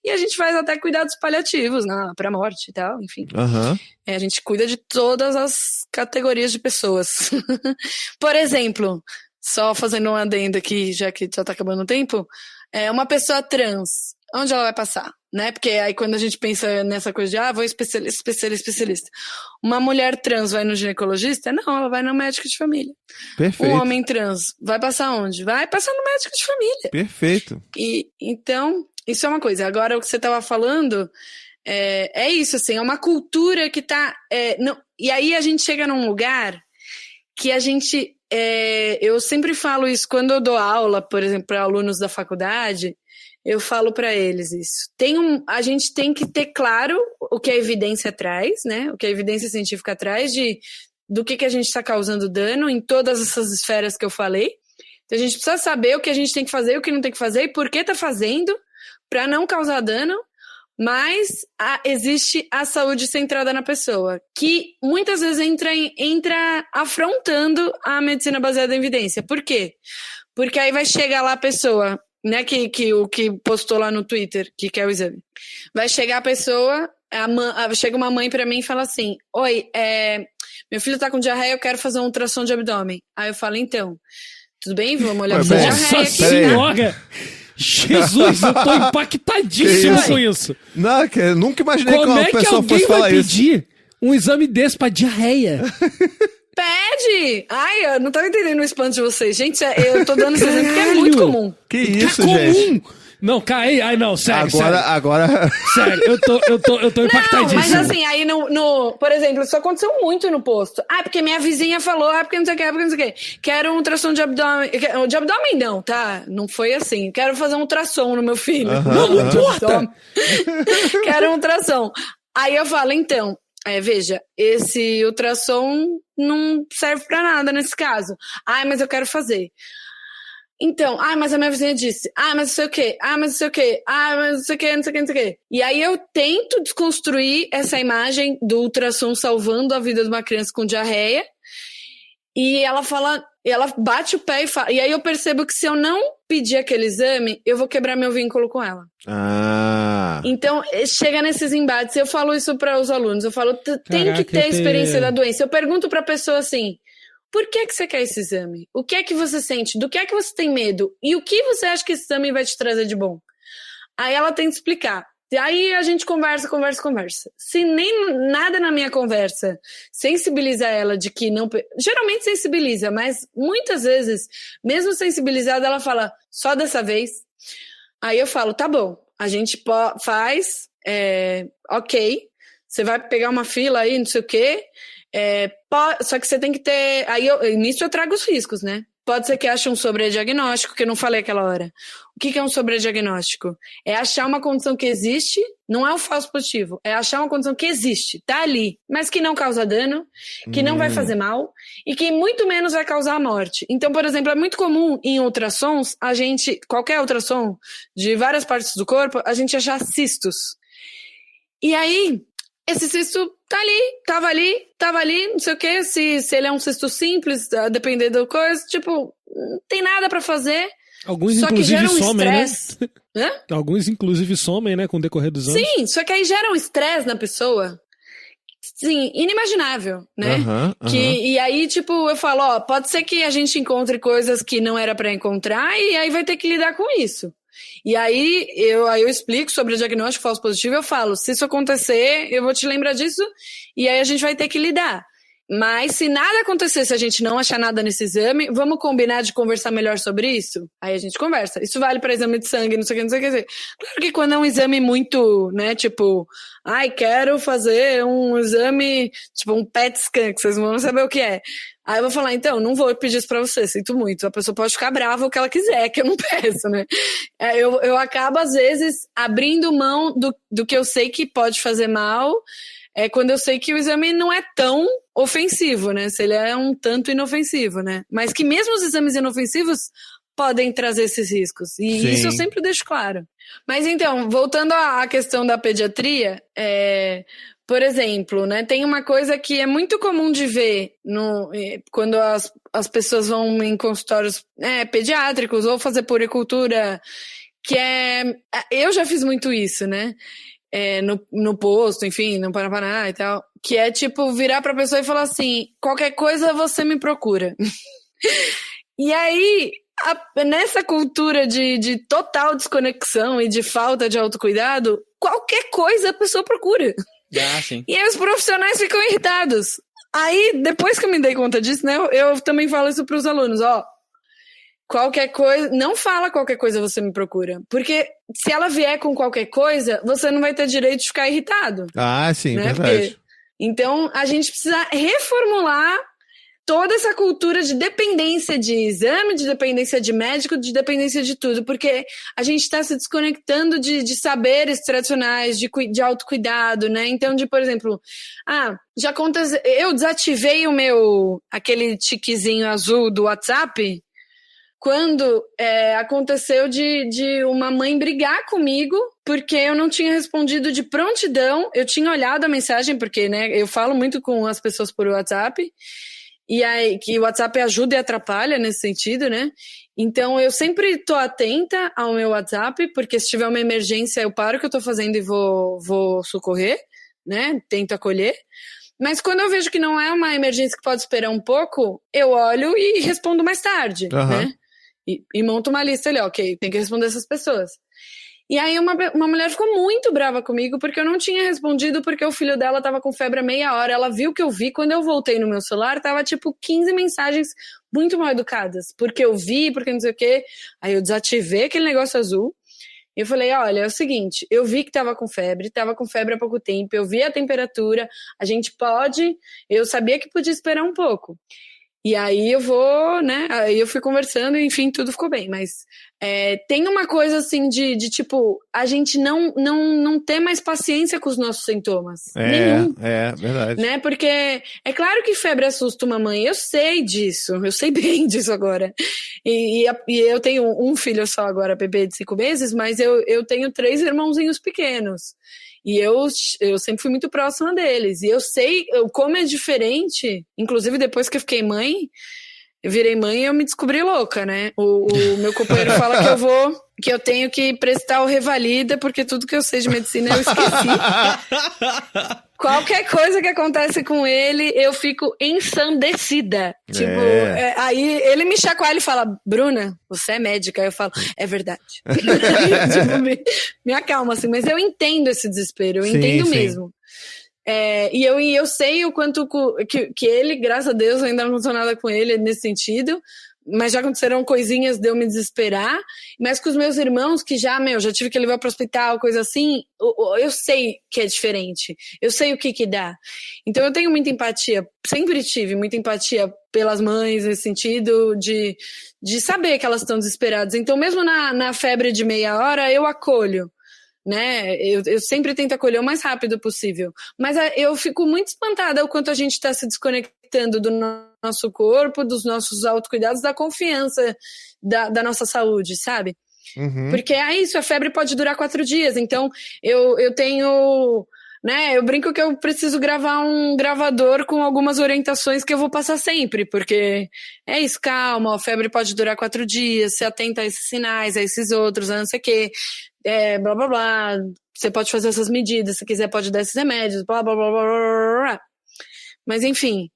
E a gente faz até cuidados paliativos, né, pra morte e tal, enfim. Uhum. A gente cuida de todas as categorias de pessoas. Por exemplo, só fazendo um adendo aqui, já que já tá acabando o tempo, uma pessoa trans, onde ela vai passar? Né? Porque aí quando a gente pensa nessa coisa de, vou especialista. Uma mulher trans vai no ginecologista? Não, ela vai no médico de família. Perfeito. Um homem trans vai passar onde? Vai passar no médico de família. Perfeito. E então, isso é uma coisa. Agora, o que você estava falando é isso, assim, é uma cultura que tá... e aí a gente chega num lugar que a gente... eu sempre falo isso quando eu dou aula, por exemplo, para alunos da faculdade, eu falo para eles isso. A gente tem que ter claro o que a evidência traz, né? O que a evidência científica traz do que a gente está causando dano em todas essas esferas que eu falei. Então a gente precisa saber o que a gente tem que fazer, o que não tem que fazer e por que está fazendo, para não causar dano, mas existe a saúde centrada na pessoa, que muitas vezes entra afrontando a medicina baseada em evidência. Por quê? Porque aí vai chegar lá a pessoa, né, que postou lá no Twitter, que quer o exame. Vai chegar a pessoa, chega uma mãe pra mim e fala assim, oi, meu filho tá com diarreia, eu quero fazer um ultrassom de abdômen. Aí eu falo, então, tudo bem, vamos olhar pra diarreia aqui. Nossa senhora! Jesus, eu tô impactadíssimo com isso. Não, nunca imaginei que uma pessoa fosse falar isso. Como é que alguém vai pedir um exame desse pra diarreia? Pede! Ai, eu não tava entendendo o espanto de vocês. Gente, eu tô dando esse exemplo porque é muito comum. Que isso, gente? Não, cai. Ai, não, sério. Agora... Sério, eu tô impactadíssimo. Não, mas assim, aí por exemplo, isso aconteceu muito no posto. Porque minha vizinha falou, porque não sei o que. Quero um ultrassom de abdômen. De abdômen não, tá? Não foi assim. Quero fazer um ultrassom no meu filho. Não importa! Quero um ultrassom. Aí eu falo, então... veja, esse ultrassom não serve pra nada nesse caso. Mas eu quero fazer. Então, mas a minha vizinha disse. Mas não sei o quê. Mas não sei o quê. Mas não sei o quê, não sei o quê, não sei o quê. E aí eu tento desconstruir essa imagem do ultrassom salvando a vida de uma criança com diarreia. E ela bate o pé e fala. E aí eu percebo que se eu não pedir aquele exame, eu vou quebrar meu vínculo com ela. Então, chega nesses embates. Eu falo isso para os alunos. Eu falo, tem que ter a experiência da doença. Eu pergunto para a pessoa assim, por que você quer esse exame? O que é que você sente? Do que é que você tem medo? E o que você acha que esse exame vai te trazer de bom? Aí ela tem que explicar. E aí a gente conversa. Se nem nada na minha conversa sensibiliza ela de que não... Geralmente sensibiliza, mas muitas vezes, mesmo sensibilizada, ela fala, só dessa vez. Aí eu falo, tá bom, a gente faz, ok, você vai pegar uma fila aí, não sei o quê, só que você tem que ter... Nisso eu trago os riscos, né? pode ser que ache um sobrediagnóstico, que eu não falei aquela hora. O que é um sobrediagnóstico? É achar uma condição que existe, não é o falso positivo, é achar uma condição que existe, tá ali, mas que não causa dano, que não vai fazer mal e que muito menos vai causar a morte. Então, por exemplo, é muito comum em ultrassons, qualquer ultrassom de várias partes do corpo, a gente achar cistos. E aí, esse cisto tava ali, não sei o quê, se ele é um cisto simples, a depender da coisa, tipo, não tem nada pra fazer. Alguns, só inclusive, que gera um somem, estresse. né? Alguns, inclusive, somem, né, com o decorrer dos anos. Sim, só que aí gera um estresse na pessoa, sim, inimaginável, né? E aí, tipo, eu falo, ó, pode ser que a gente encontre coisas que não era pra encontrar e aí vai ter que lidar com isso. E aí eu explico sobre o diagnóstico falso positivo, eu falo, se isso acontecer, eu vou te lembrar disso, e aí a gente vai ter que lidar. Mas se nada acontecer, se a gente não achar nada nesse exame, vamos combinar de conversar melhor sobre isso? Aí a gente conversa. Isso vale para exame de sangue, não sei o que. Claro que quando é um exame muito, né, tipo, quero fazer um exame, tipo um PET scan, que vocês vão saber o que é. Aí eu vou falar, então, não vou pedir isso pra você, sinto muito. A pessoa pode ficar brava o que ela quiser, que eu não peço, né? Eu acabo, às vezes, abrindo mão do que eu sei que pode fazer mal, quando eu sei que o exame não é tão ofensivo, né? Se ele é um tanto inofensivo, né? Mas que mesmo os exames inofensivos podem trazer esses riscos. E Sim. Isso eu sempre deixo claro. Mas então, voltando à questão da pediatria, por exemplo, né, tem uma coisa que é muito comum de ver quando as pessoas vão em consultórios pediátricos ou fazer puericultura, que eu já fiz muito isso, né? No posto, enfim, no Paraná e tal, que é tipo virar pra pessoa e falar assim, qualquer coisa você me procura. E aí, nessa cultura de total desconexão e de falta de autocuidado, qualquer coisa a pessoa procura. Sim. E aí os profissionais ficam irritados. Aí, depois que eu me dei conta disso, né, eu também falo isso pros alunos, qualquer coisa, não fala qualquer coisa você me procura, porque se ela vier com qualquer coisa, você não vai ter direito de ficar irritado. Sim, né? verdade. Então, a gente precisa reformular toda essa cultura de dependência de exame, de dependência de médico, de dependência de tudo, porque a gente está se desconectando de saberes tradicionais, de autocuidado, né? Então, por exemplo, já aconteceu, eu desativei aquele tiquezinho azul do WhatsApp quando aconteceu de uma mãe brigar comigo porque eu não tinha respondido de prontidão. Eu tinha olhado a mensagem, porque, né, eu falo muito com as pessoas por WhatsApp, e aí que o WhatsApp ajuda e atrapalha nesse sentido, né? Então eu sempre tô atenta ao meu WhatsApp, porque se tiver uma emergência eu paro o que eu tô fazendo e vou socorrer, né? Tento acolher. Mas quando eu vejo que não é uma emergência que pode esperar um pouco, eu olho e respondo mais tarde, né? E monto uma lista ali, ok, tem que responder essas pessoas. E aí uma mulher ficou muito brava comigo porque eu não tinha respondido, porque o filho dela tava com febre há meia hora. Ela viu que eu vi, quando eu voltei no meu celular, tava tipo 15 mensagens muito mal educadas. Porque eu vi, porque não sei o quê. Aí eu desativei aquele negócio azul. E eu falei, olha, é o seguinte, eu vi que tava com febre há pouco tempo, eu vi a temperatura, eu sabia que podia esperar um pouco. E aí aí eu fui conversando e enfim, tudo ficou bem. Mas tem uma coisa assim de tipo, a gente não ter mais paciência com os nossos sintomas. Nenhum. Verdade. Né? Porque é claro que febre assusta uma mãe, eu sei disso, eu sei bem disso agora. E eu tenho um filho só agora, bebê de 5 meses, mas eu tenho 3 irmãozinhos pequenos. E eu sempre fui muito próxima deles. E eu sei como é diferente. Inclusive, depois que eu fiquei mãe, eu virei mãe e eu me descobri louca, né? O meu companheiro fala que eu tenho que prestar o Revalida, porque tudo que eu sei de medicina eu esqueci. Qualquer coisa que acontece com ele, eu fico ensandecida. Tipo, aí ele me chacoalha e fala, Bruna, você é médica. Aí eu falo, é verdade. Tipo, me acalma, assim. Mas eu entendo esse desespero, eu entendo mesmo. E eu sei o quanto que ele, graças a Deus, ainda não aconteceu nada com ele nesse sentido, mas já aconteceram coisinhas de eu me desesperar, mas com os meus irmãos que já tive que levar para o hospital, coisa assim, eu sei que é diferente, eu sei o que dá. Então eu tenho muita empatia, sempre tive muita empatia pelas mães, nesse sentido de saber que elas estão desesperadas. Então mesmo na febre de meia hora, eu acolho. Né? Eu sempre tento acolher o mais rápido possível, mas eu fico muito espantada o quanto a gente está se desconectando do nosso corpo, dos nossos autocuidados, da confiança da nossa saúde, sabe? Uhum. Porque é isso, a febre pode durar 4 dias, então eu tenho, né, eu brinco que eu preciso gravar um gravador com algumas orientações que eu vou passar sempre, porque é isso, calma, a febre pode durar 4 dias, se atenta a esses sinais, a esses outros, a não sei o quê, blá blá blá, você pode fazer essas medidas, se quiser pode dar esses remédios, blá blá blá blá blá. Mas enfim,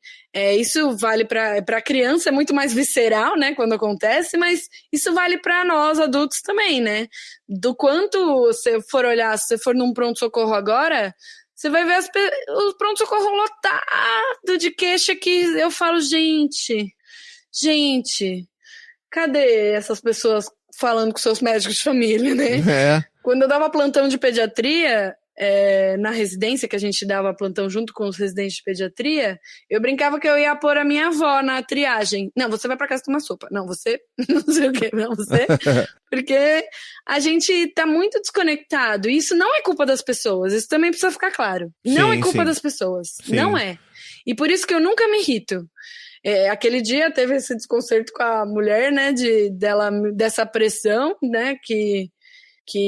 isso vale para criança, é muito mais visceral, né, quando acontece, mas isso vale para nós adultos também, né? Do quanto você for olhar, se você for num pronto-socorro agora, você vai ver o pronto-socorro lotado de queixa que eu falo, gente, cadê essas pessoas falando com seus médicos de família, né? Quando eu dava plantão de pediatria, na residência, que a gente dava plantão junto com os residentes de pediatria, eu brincava que eu ia pôr a minha avó na triagem. Não, você vai pra casa tomar sopa. Não, você... não sei o quê. Não, você... Porque a gente tá muito desconectado. E isso não é culpa das pessoas. Isso também precisa ficar claro. Não é culpa das pessoas. Sim. Não é. E por isso que eu nunca me irrito. Aquele dia teve esse desconcerto com a mulher, né, dessa pressão, né, que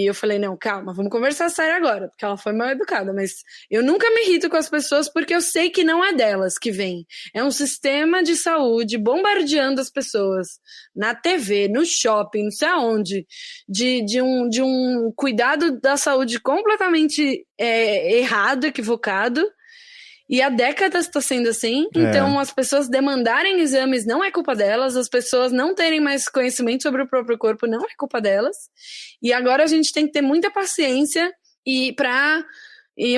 eu falei, não, calma, vamos conversar sério agora, porque ela foi mal educada, mas eu nunca me irrito com as pessoas porque eu sei que não é delas que vem. É um sistema de saúde bombardeando as pessoas na TV, no shopping, não sei aonde, de um cuidado da saúde completamente errado, equivocado. E há décadas está sendo assim, então as pessoas demandarem exames não é culpa delas, as pessoas não terem mais conhecimento sobre o próprio corpo não é culpa delas, e agora a gente tem que ter muita paciência e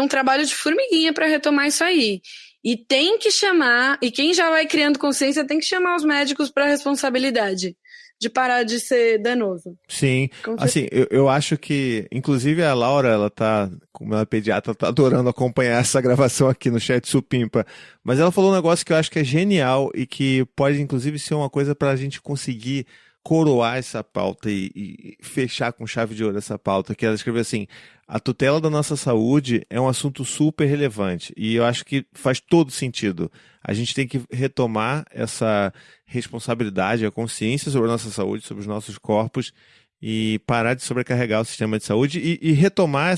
um trabalho de formiguinha para retomar isso aí. E tem que chamar, e quem já vai criando consciência tem que chamar os médicos para a responsabilidade de parar de ser danoso. Sim, assim, eu acho que, inclusive a Laura, ela tá, como ela é pediatra, tá adorando acompanhar essa gravação aqui no Chat Supimpa, mas ela falou um negócio que eu acho que é genial e que pode, inclusive, ser uma coisa para a gente conseguir coroar essa pauta e fechar com chave de ouro essa pauta, que ela escreveu assim: a tutela da nossa saúde é um assunto super relevante e eu acho que faz todo sentido. A gente tem que retomar essa responsabilidade, a consciência sobre a nossa saúde, sobre os nossos corpos e parar de sobrecarregar o sistema de saúde e retomar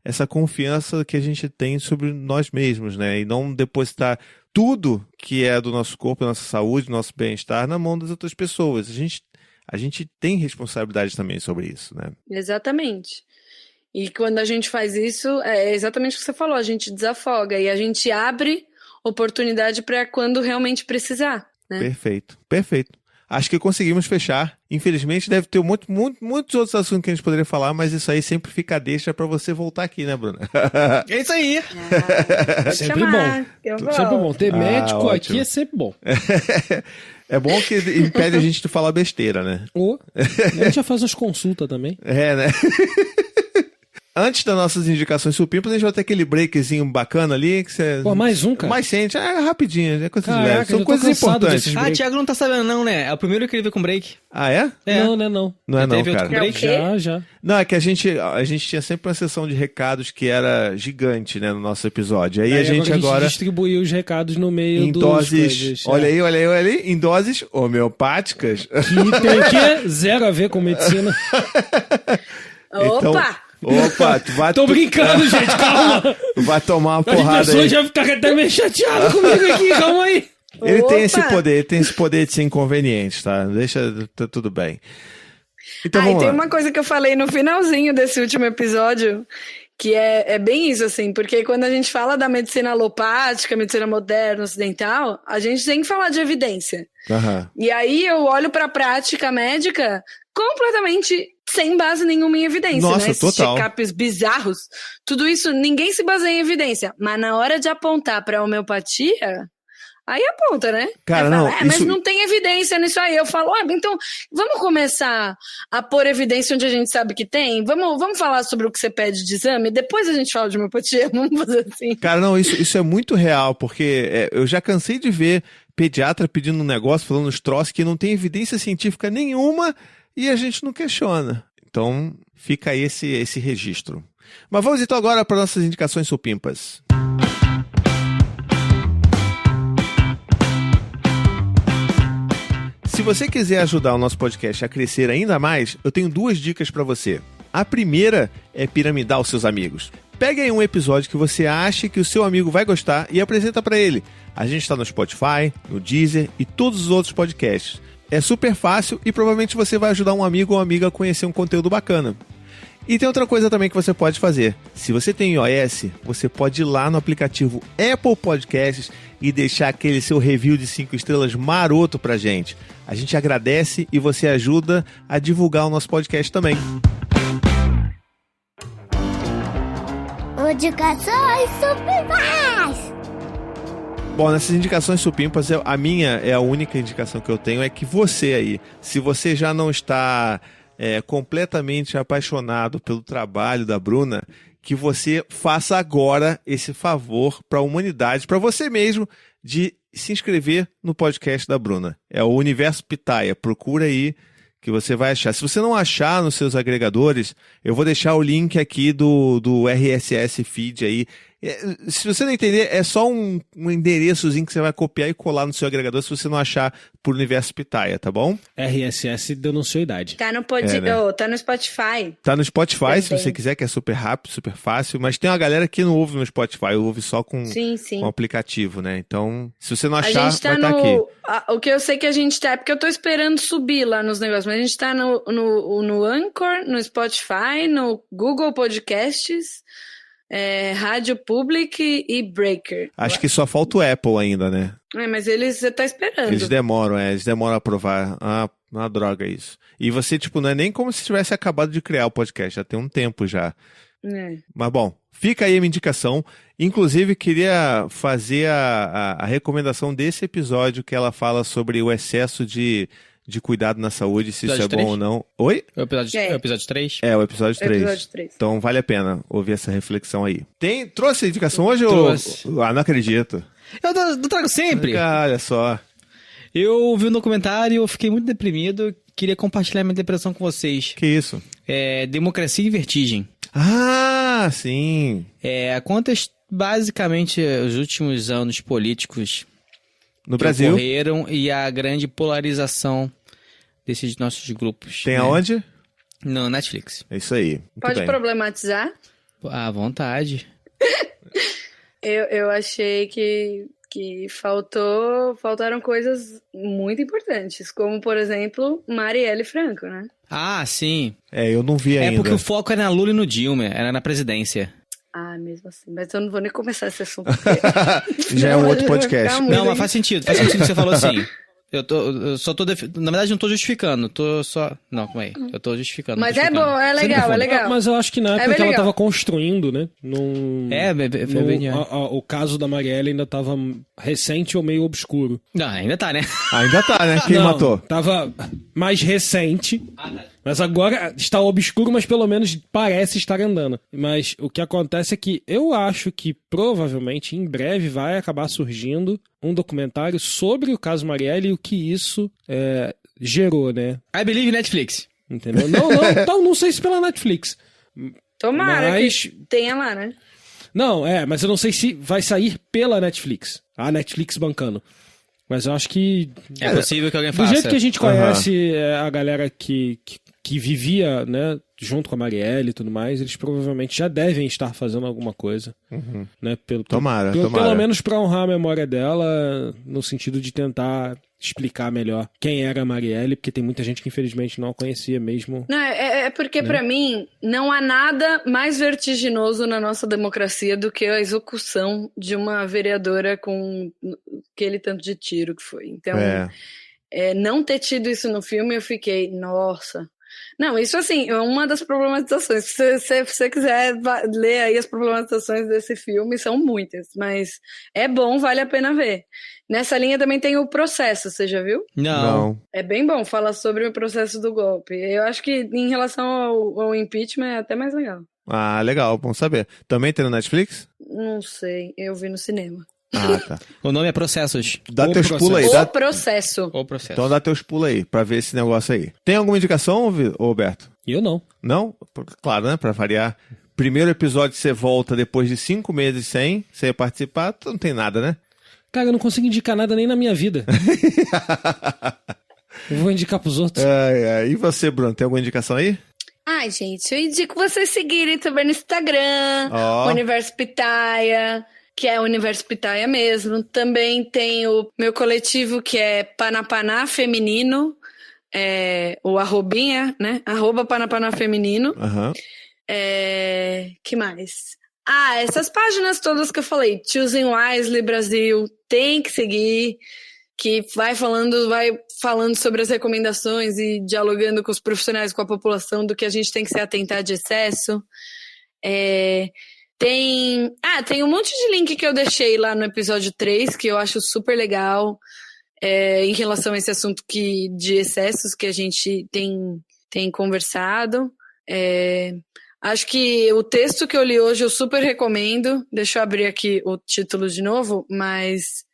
essa confiança que a gente tem sobre nós mesmos, né? E não depositar tudo que é do nosso corpo, da nossa saúde, do nosso bem-estar na mão das outras pessoas. A gente tem responsabilidade também sobre isso, né? Exatamente. E quando a gente faz isso, é exatamente o que você falou, a gente desafoga e a gente abre oportunidade para quando realmente precisar, né? Perfeito. Acho que conseguimos fechar. Infelizmente deve ter muitos outros assuntos que a gente poderia falar, mas isso aí sempre fica deixa para você voltar aqui, né, Bruna? É isso aí. Sempre bom. Sempre bom. Ter médico aqui é sempre bom. É bom que impede a gente de falar besteira, né? A gente já faz umas consultas também. Né? Antes das nossas indicações supimpas, a gente vai ter aquele breakzinho bacana ali. Que você... Pô, mais um, cara? Mais sente. Rapidinho, é coisa de leve. São coisas importantes. Thiago não tá sabendo não, né? É o primeiro que ele veio com break. Ah, é? Não. Não é não, cara. Break? Já. Não, é que a gente tinha sempre uma sessão de recados que era gigante, né, no nosso episódio. Aí a gente agora distribuiu os recados no meio em doses, olha aí, em doses homeopáticas. Que tem o quê? Zero a ver com medicina. Então, Opa, tu vai... Tô brincando, gente, calma. Tu vai tomar uma porrada aí. As pessoas já ficaram até meio chateadas comigo aqui, calma aí. Ele tem esse poder de ser inconveniente, tá? Tá tudo bem. Então vamos lá. Tem uma coisa que eu falei no finalzinho desse último episódio, que é bem isso, assim, porque quando a gente fala da medicina alopática, medicina moderna, ocidental, a gente tem que falar de evidência. Uhum. E aí eu olho pra prática médica completamente sem base nenhuma em evidência. Nossa, né? Esses total. check-ups bizarros, tudo isso, ninguém se baseia em evidência. Mas na hora de apontar pra homeopatia, Aí aponta, né? Cara, fala, não, mas isso... não tem evidência nisso aí. Eu falo, então vamos começar a pôr evidência onde a gente sabe que tem? Vamos falar sobre o que você pede de exame? Depois a gente fala de homeopatia, vamos fazer assim. Cara, não, isso é muito real, porque eu já cansei de ver pediatra pedindo um negócio, falando uns troços que não tem evidência científica nenhuma e a gente não questiona. Então, fica aí esse registro. Mas vamos então agora para nossas indicações supimpas. Se você quiser ajudar o nosso podcast a crescer ainda mais, eu tenho 2 dicas para você. A primeira é piramidar os seus amigos. Pegue aí um episódio que você acha que o seu amigo vai gostar e apresenta para ele. A gente está no Spotify, no Deezer e todos os outros podcasts. É super fácil e provavelmente você vai ajudar um amigo ou amiga a conhecer um conteúdo bacana. E tem outra coisa também que você pode fazer. Se você tem iOS, você pode ir lá no aplicativo Apple Podcasts e deixar aquele seu review de 5 estrelas maroto pra gente. A gente agradece e você ajuda a divulgar o nosso podcast também. Indicações supimpas! Bom, nessas indicações supimpas, a minha é a única indicação que eu tenho, é que você aí, se você já não está completamente apaixonado pelo trabalho da Bruna, que você faça agora esse favor para a humanidade, para você mesmo, de se inscrever no podcast da Bruna. É o Universo Pitaia, procura aí que você vai achar. Se você não achar nos seus agregadores, eu vou deixar o link aqui do RSS Feed aí. Se você não entender, é só um endereçozinho que você vai copiar e colar no seu agregador se você não achar por Universo Pitaia, tá bom? RSS denunciou a idade. Tá no Spotify. Tá no Spotify, Também. se você quiser, que é super rápido, super fácil. Mas tem uma galera que não ouve no Spotify, ouve só com o aplicativo, né? Então, se você não achar, vai estar aqui. O que eu sei que a gente tá, é porque eu tô esperando subir lá nos negócios, mas a gente tá no Anchor, no Spotify, no Google Podcasts, Rádio Public e Breaker. Acho que só falta o Apple ainda, né? Mas você tá esperando. Eles demoram a aprovar. Uma droga isso. E você, não é nem como se tivesse acabado de criar o podcast, já tem um tempo já. Mas bom, fica aí a minha indicação. Inclusive, queria fazer a recomendação desse episódio que ela fala sobre o excesso de cuidado na saúde, se isso é bom ou não. Oi? É o episódio 3? É, o episódio 3. Então vale a pena ouvir essa reflexão aí. Trouxe a indicação hoje? Trouxe. Não acredito. Eu trago sempre. Olha só. Eu vi um documentário, eu fiquei muito deprimido, queria compartilhar minha depressão com vocês. Que isso? Democracia e Vertigem. Ah, sim. Conta basicamente os últimos anos políticos no Brasil ocorreram e a grande polarização desses nossos grupos. Tem aonde? No Netflix. É isso aí. Pode problematizar? À vontade. Eu achei que faltaram coisas muito importantes, como, por exemplo, Marielle Franco, né? Ah, sim. Eu não vi ainda. É porque o foco era na Lula e no Dilma, era na presidência. Mesmo assim. Mas eu não vou nem começar esse assunto. Já é um outro podcast. Não, mas faz sentido o que você falou assim. Eu só tô... Na verdade, não tô justificando. Não, calma aí. Eu tô justificando. Mas é bom, é legal. Mas eu acho que na época que ela tava construindo, né? O caso da Marielle ainda tava recente ou meio obscuro. Não, ainda tá, né? Ainda tá, né? Quem matou? Tava mais recente. Mas agora está obscuro, mas pelo menos parece estar andando. Mas o que acontece é que eu acho que provavelmente em breve vai acabar surgindo um documentário sobre o caso Marielle e o que isso gerou, né? I believe Netflix. Entendeu? Não sei se pela Netflix. Tomara que tenha lá, né? Não, mas eu não sei se vai sair pela Netflix. A Netflix bancando. Mas eu acho que... É possível que alguém faça. Do jeito que a gente conhece a galera que vivia, né, junto com a Marielle e tudo mais, eles provavelmente já devem estar fazendo alguma coisa. Né, Tomara. Pelo menos para honrar a memória dela, no sentido de tentar explicar melhor quem era a Marielle, porque tem muita gente que infelizmente não a conhecia mesmo. Não, porque para mim não há nada mais vertiginoso na nossa democracia do que a execução de uma vereadora com aquele tanto de tiro que foi. Então, não ter tido isso no filme, eu fiquei, nossa, Não, isso assim, é uma das problematizações. Se você quiser ler aí as problematizações desse filme, são muitas, mas é bom, vale a pena ver. Nessa linha também tem O Processo, você já viu? Não. É bem bom, fala sobre o processo do golpe. Eu acho que em relação ao impeachment é até mais legal. Ah, legal, bom saber. Também tem no Netflix? Não sei, eu vi no cinema. Ah, tá. O nome é Processos. Dá O teus Processo. pulos aí. O Processo. O Processo. Então dá teus pulos aí, pra ver esse negócio aí. Tem alguma indicação, Roberto? Eu não. Não? Claro, né? Pra variar. Primeiro episódio você volta depois de 5 meses sem participar, tu não tem nada, né? Cara, eu não consigo indicar nada nem na minha vida. Eu vou indicar pros outros. E você, Bruno, tem alguma indicação aí? Ai, gente, eu indico vocês seguirem também no Instagram, Ó. Universo Pitaia, que é o Universo Pitaia mesmo. Também tem o meu coletivo, que é Panapaná Feminino, o arrobinha, né? @Panapaná Feminino. Aham. Que mais? Essas páginas todas que eu falei, Choosing Wisely Brasil, tem que seguir, que vai falando sobre as recomendações e dialogando com os profissionais, com a população, do que a gente tem que se atentar de excesso. Tem um monte de link que eu deixei lá no episódio 3, que eu acho super legal, em relação a esse assunto de excessos que a gente tem conversado. Acho que o texto que eu li hoje eu super recomendo. Deixa eu abrir aqui o título de novo, mas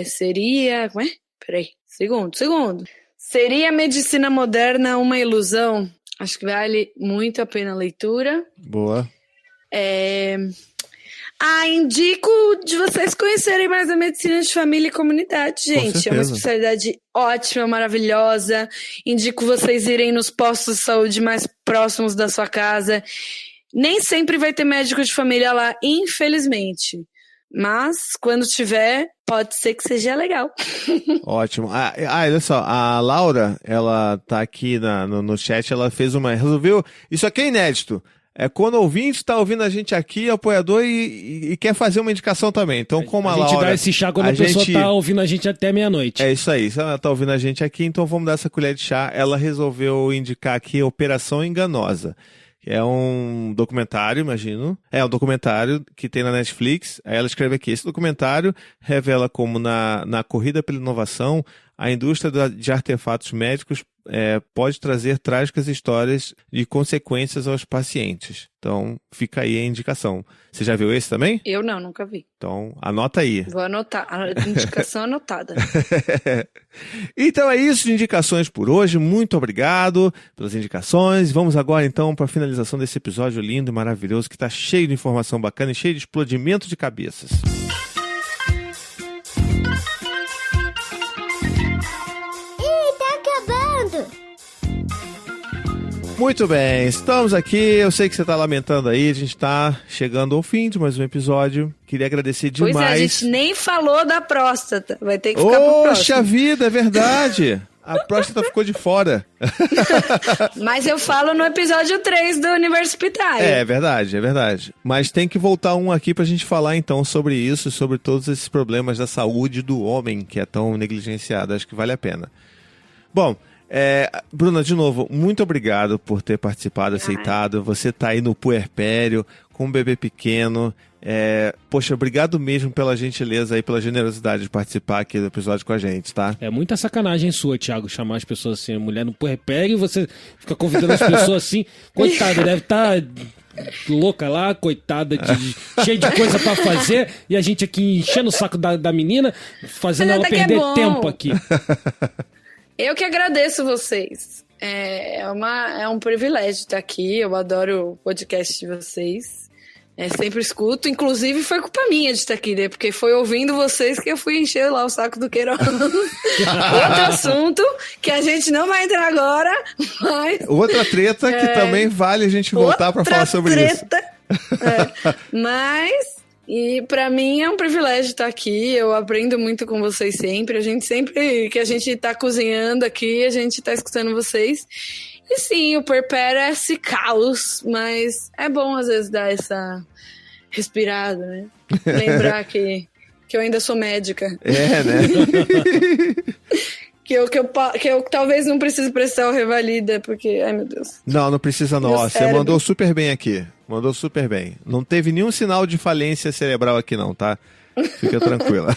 seria... Como é? Peraí, segundo. Seria Medicina Moderna uma Ilusão? Acho que vale muito a pena a leitura. Boa. Indico de vocês conhecerem mais a medicina de família e comunidade, gente. É uma especialidade ótima, maravilhosa. Indico vocês irem nos postos de saúde mais próximos da sua casa. Nem sempre vai ter médico de família lá, infelizmente. Mas, quando tiver, pode ser que seja legal. Ótimo. Olha só, a Laura, ela tá aqui no chat, ela resolveu, isso aqui é inédito. Quando o ouvinte está ouvindo a gente aqui, apoiador, e quer fazer uma indicação também. Então, como a Laura... A gente dá esse chá quando a pessoa tá ouvindo a gente até meia-noite. É isso aí. Se ela tá ouvindo a gente aqui, então vamos dar essa colher de chá. Ela resolveu indicar aqui Operação Enganosa. É um documentário, imagino. É um documentário que tem na Netflix. Aí ela escreve aqui: esse documentário revela como na corrida pela inovação, a indústria de artefatos médicos pode trazer trágicas histórias de consequências aos pacientes. Então, fica aí a indicação. Você já viu esse também? Eu não, nunca vi. Então, anota aí. Vou anotar. A indicação anotada. Então é isso de indicações por hoje. Muito obrigado pelas indicações. Vamos agora, então, para a finalização desse episódio lindo e maravilhoso, que está cheio de informação bacana e cheio de explodimento de cabeças. Muito bem, estamos aqui. Eu sei que você está lamentando aí, a gente está chegando ao fim de mais um episódio. Queria agradecer demais. Pois a gente nem falou da próstata. Vai ter que ficar pro próximo. Poxa vida, é verdade. A próstata ficou de fora. Mas eu falo no episódio 3 do Universo Pitaia. É verdade. Mas tem que voltar um aqui pra gente falar então sobre isso, sobre todos esses problemas da saúde do homem que é tão negligenciado. Acho que vale a pena. Bom, Bruna, de novo, muito obrigado por ter participado, aceitado. Você tá aí no puerpério, com um bebê pequeno. Poxa, obrigado mesmo pela gentileza aí, pela generosidade de participar aqui do episódio com a gente, tá? É muita sacanagem sua, Thiago, chamar as pessoas assim, mulher no puerpério, e você fica convidando as pessoas assim. Coitada, deve estar louca lá, coitada, cheia de coisa pra fazer, e a gente aqui enchendo o saco da menina, fazendo ela perder tempo aqui. Eu que agradeço vocês. É um privilégio estar aqui. Eu adoro o podcast de vocês. Sempre escuto. Inclusive, foi culpa minha de estar aqui, né? Porque foi ouvindo vocês que eu fui encher lá o saco do Queiroz. Outro assunto que a gente não vai entrar agora, mas... Outra treta que também vale a gente voltar para falar sobre isso. Mas... E pra mim é um privilégio estar aqui, eu aprendo muito com vocês sempre. Sempre que a gente tá cozinhando aqui, a gente tá escutando vocês. E sim, o puerpério é esse caos, mas é bom às vezes dar essa respirada, né? Lembrar que eu ainda sou médica. Né? Que eu talvez não precise prestar o Revalida, porque, ai meu Deus. Não precisa não. Ó, você mandou super bem aqui. Mandou super bem. Não teve nenhum sinal de falência cerebral aqui não, tá? Fica tranquila.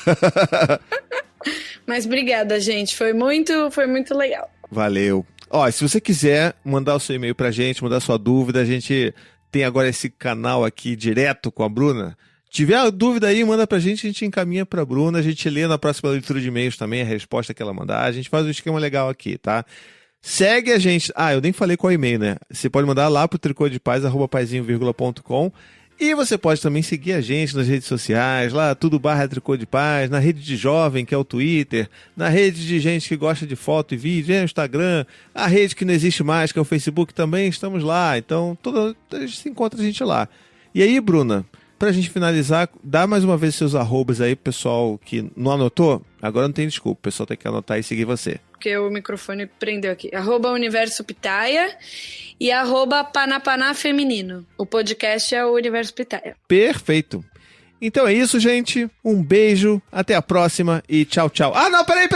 Mas obrigada, gente. Foi muito legal. Valeu. Ó, se você quiser mandar o seu e-mail pra gente, mandar sua dúvida, a gente tem agora esse canal aqui direto com a Bruna. Tiver dúvida aí, manda pra gente, a gente encaminha pra Bruna, a gente lê na próxima leitura de e-mails também a resposta que ela mandar, a gente faz um esquema legal aqui, tá? Segue a gente, eu nem falei qual e-mail, né? Você pode mandar lá pro tricôdepaz@paizinho.com e você pode também seguir a gente nas redes sociais, lá tudo /Tricô de Paz, na rede de jovem, que é o Twitter, na rede de gente que gosta de foto e vídeo, é o Instagram, a rede que não existe mais, que é o Facebook, também estamos lá, então a gente se encontra a gente lá. E aí, Bruna, pra gente finalizar, dá mais uma vez seus arrobas aí, pessoal que não anotou, agora não tem desculpa, o pessoal tem que anotar e seguir você. Porque o microfone prendeu aqui. @Universo Pitaia e @Panapaná Feminino. O podcast é o Universo Pitaia. Perfeito. Então é isso, gente. Um beijo, até a próxima e tchau, tchau. Não, peraí.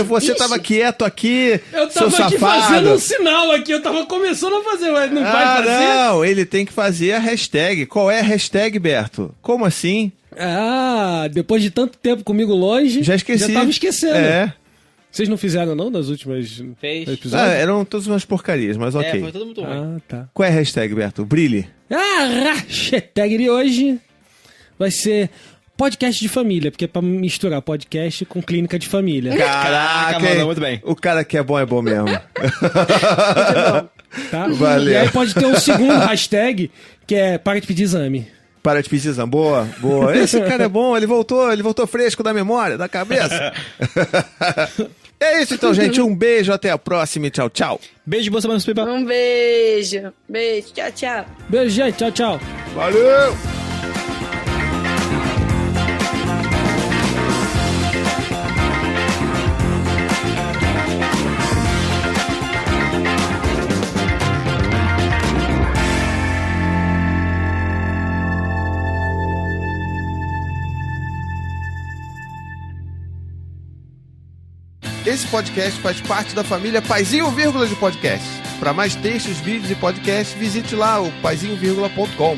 Você tava quieto aqui, eu seu tava aqui safado. fazendo um sinal aqui, eu tava começando a fazer, mas não vai fazer? Não, ele tem que fazer a hashtag. Qual é a hashtag, Berto? Como assim? Depois de tanto tempo comigo longe... Já esqueci. Já tava esquecendo. É. Vocês não fizeram, não, nas últimas episódios? Eram todas umas porcarias, mas ok. Foi tudo muito ruim. Tá. Qual é a hashtag, Berto? Brilhe. A hashtag de hoje vai ser podcast de família, porque é pra misturar podcast com clínica de família. Caraca, mandou muito bem. O cara que é bom mesmo. Tá? Valeu. E aí pode ter um segundo hashtag, que é para de pedir exame. Para de pedir exame. Boa. Esse cara é bom, ele voltou fresco da memória, da cabeça. É isso então, gente. Um beijo, até a próxima e tchau, tchau. Beijo, boa semana, Pipa. Um beijo. Beijo, tchau. Beijo, gente. Tchau, tchau. Valeu! Esse podcast faz parte da família Paizinho Vírgula de Podcast. Para mais textos, vídeos e podcasts, visite lá o paizinho.com.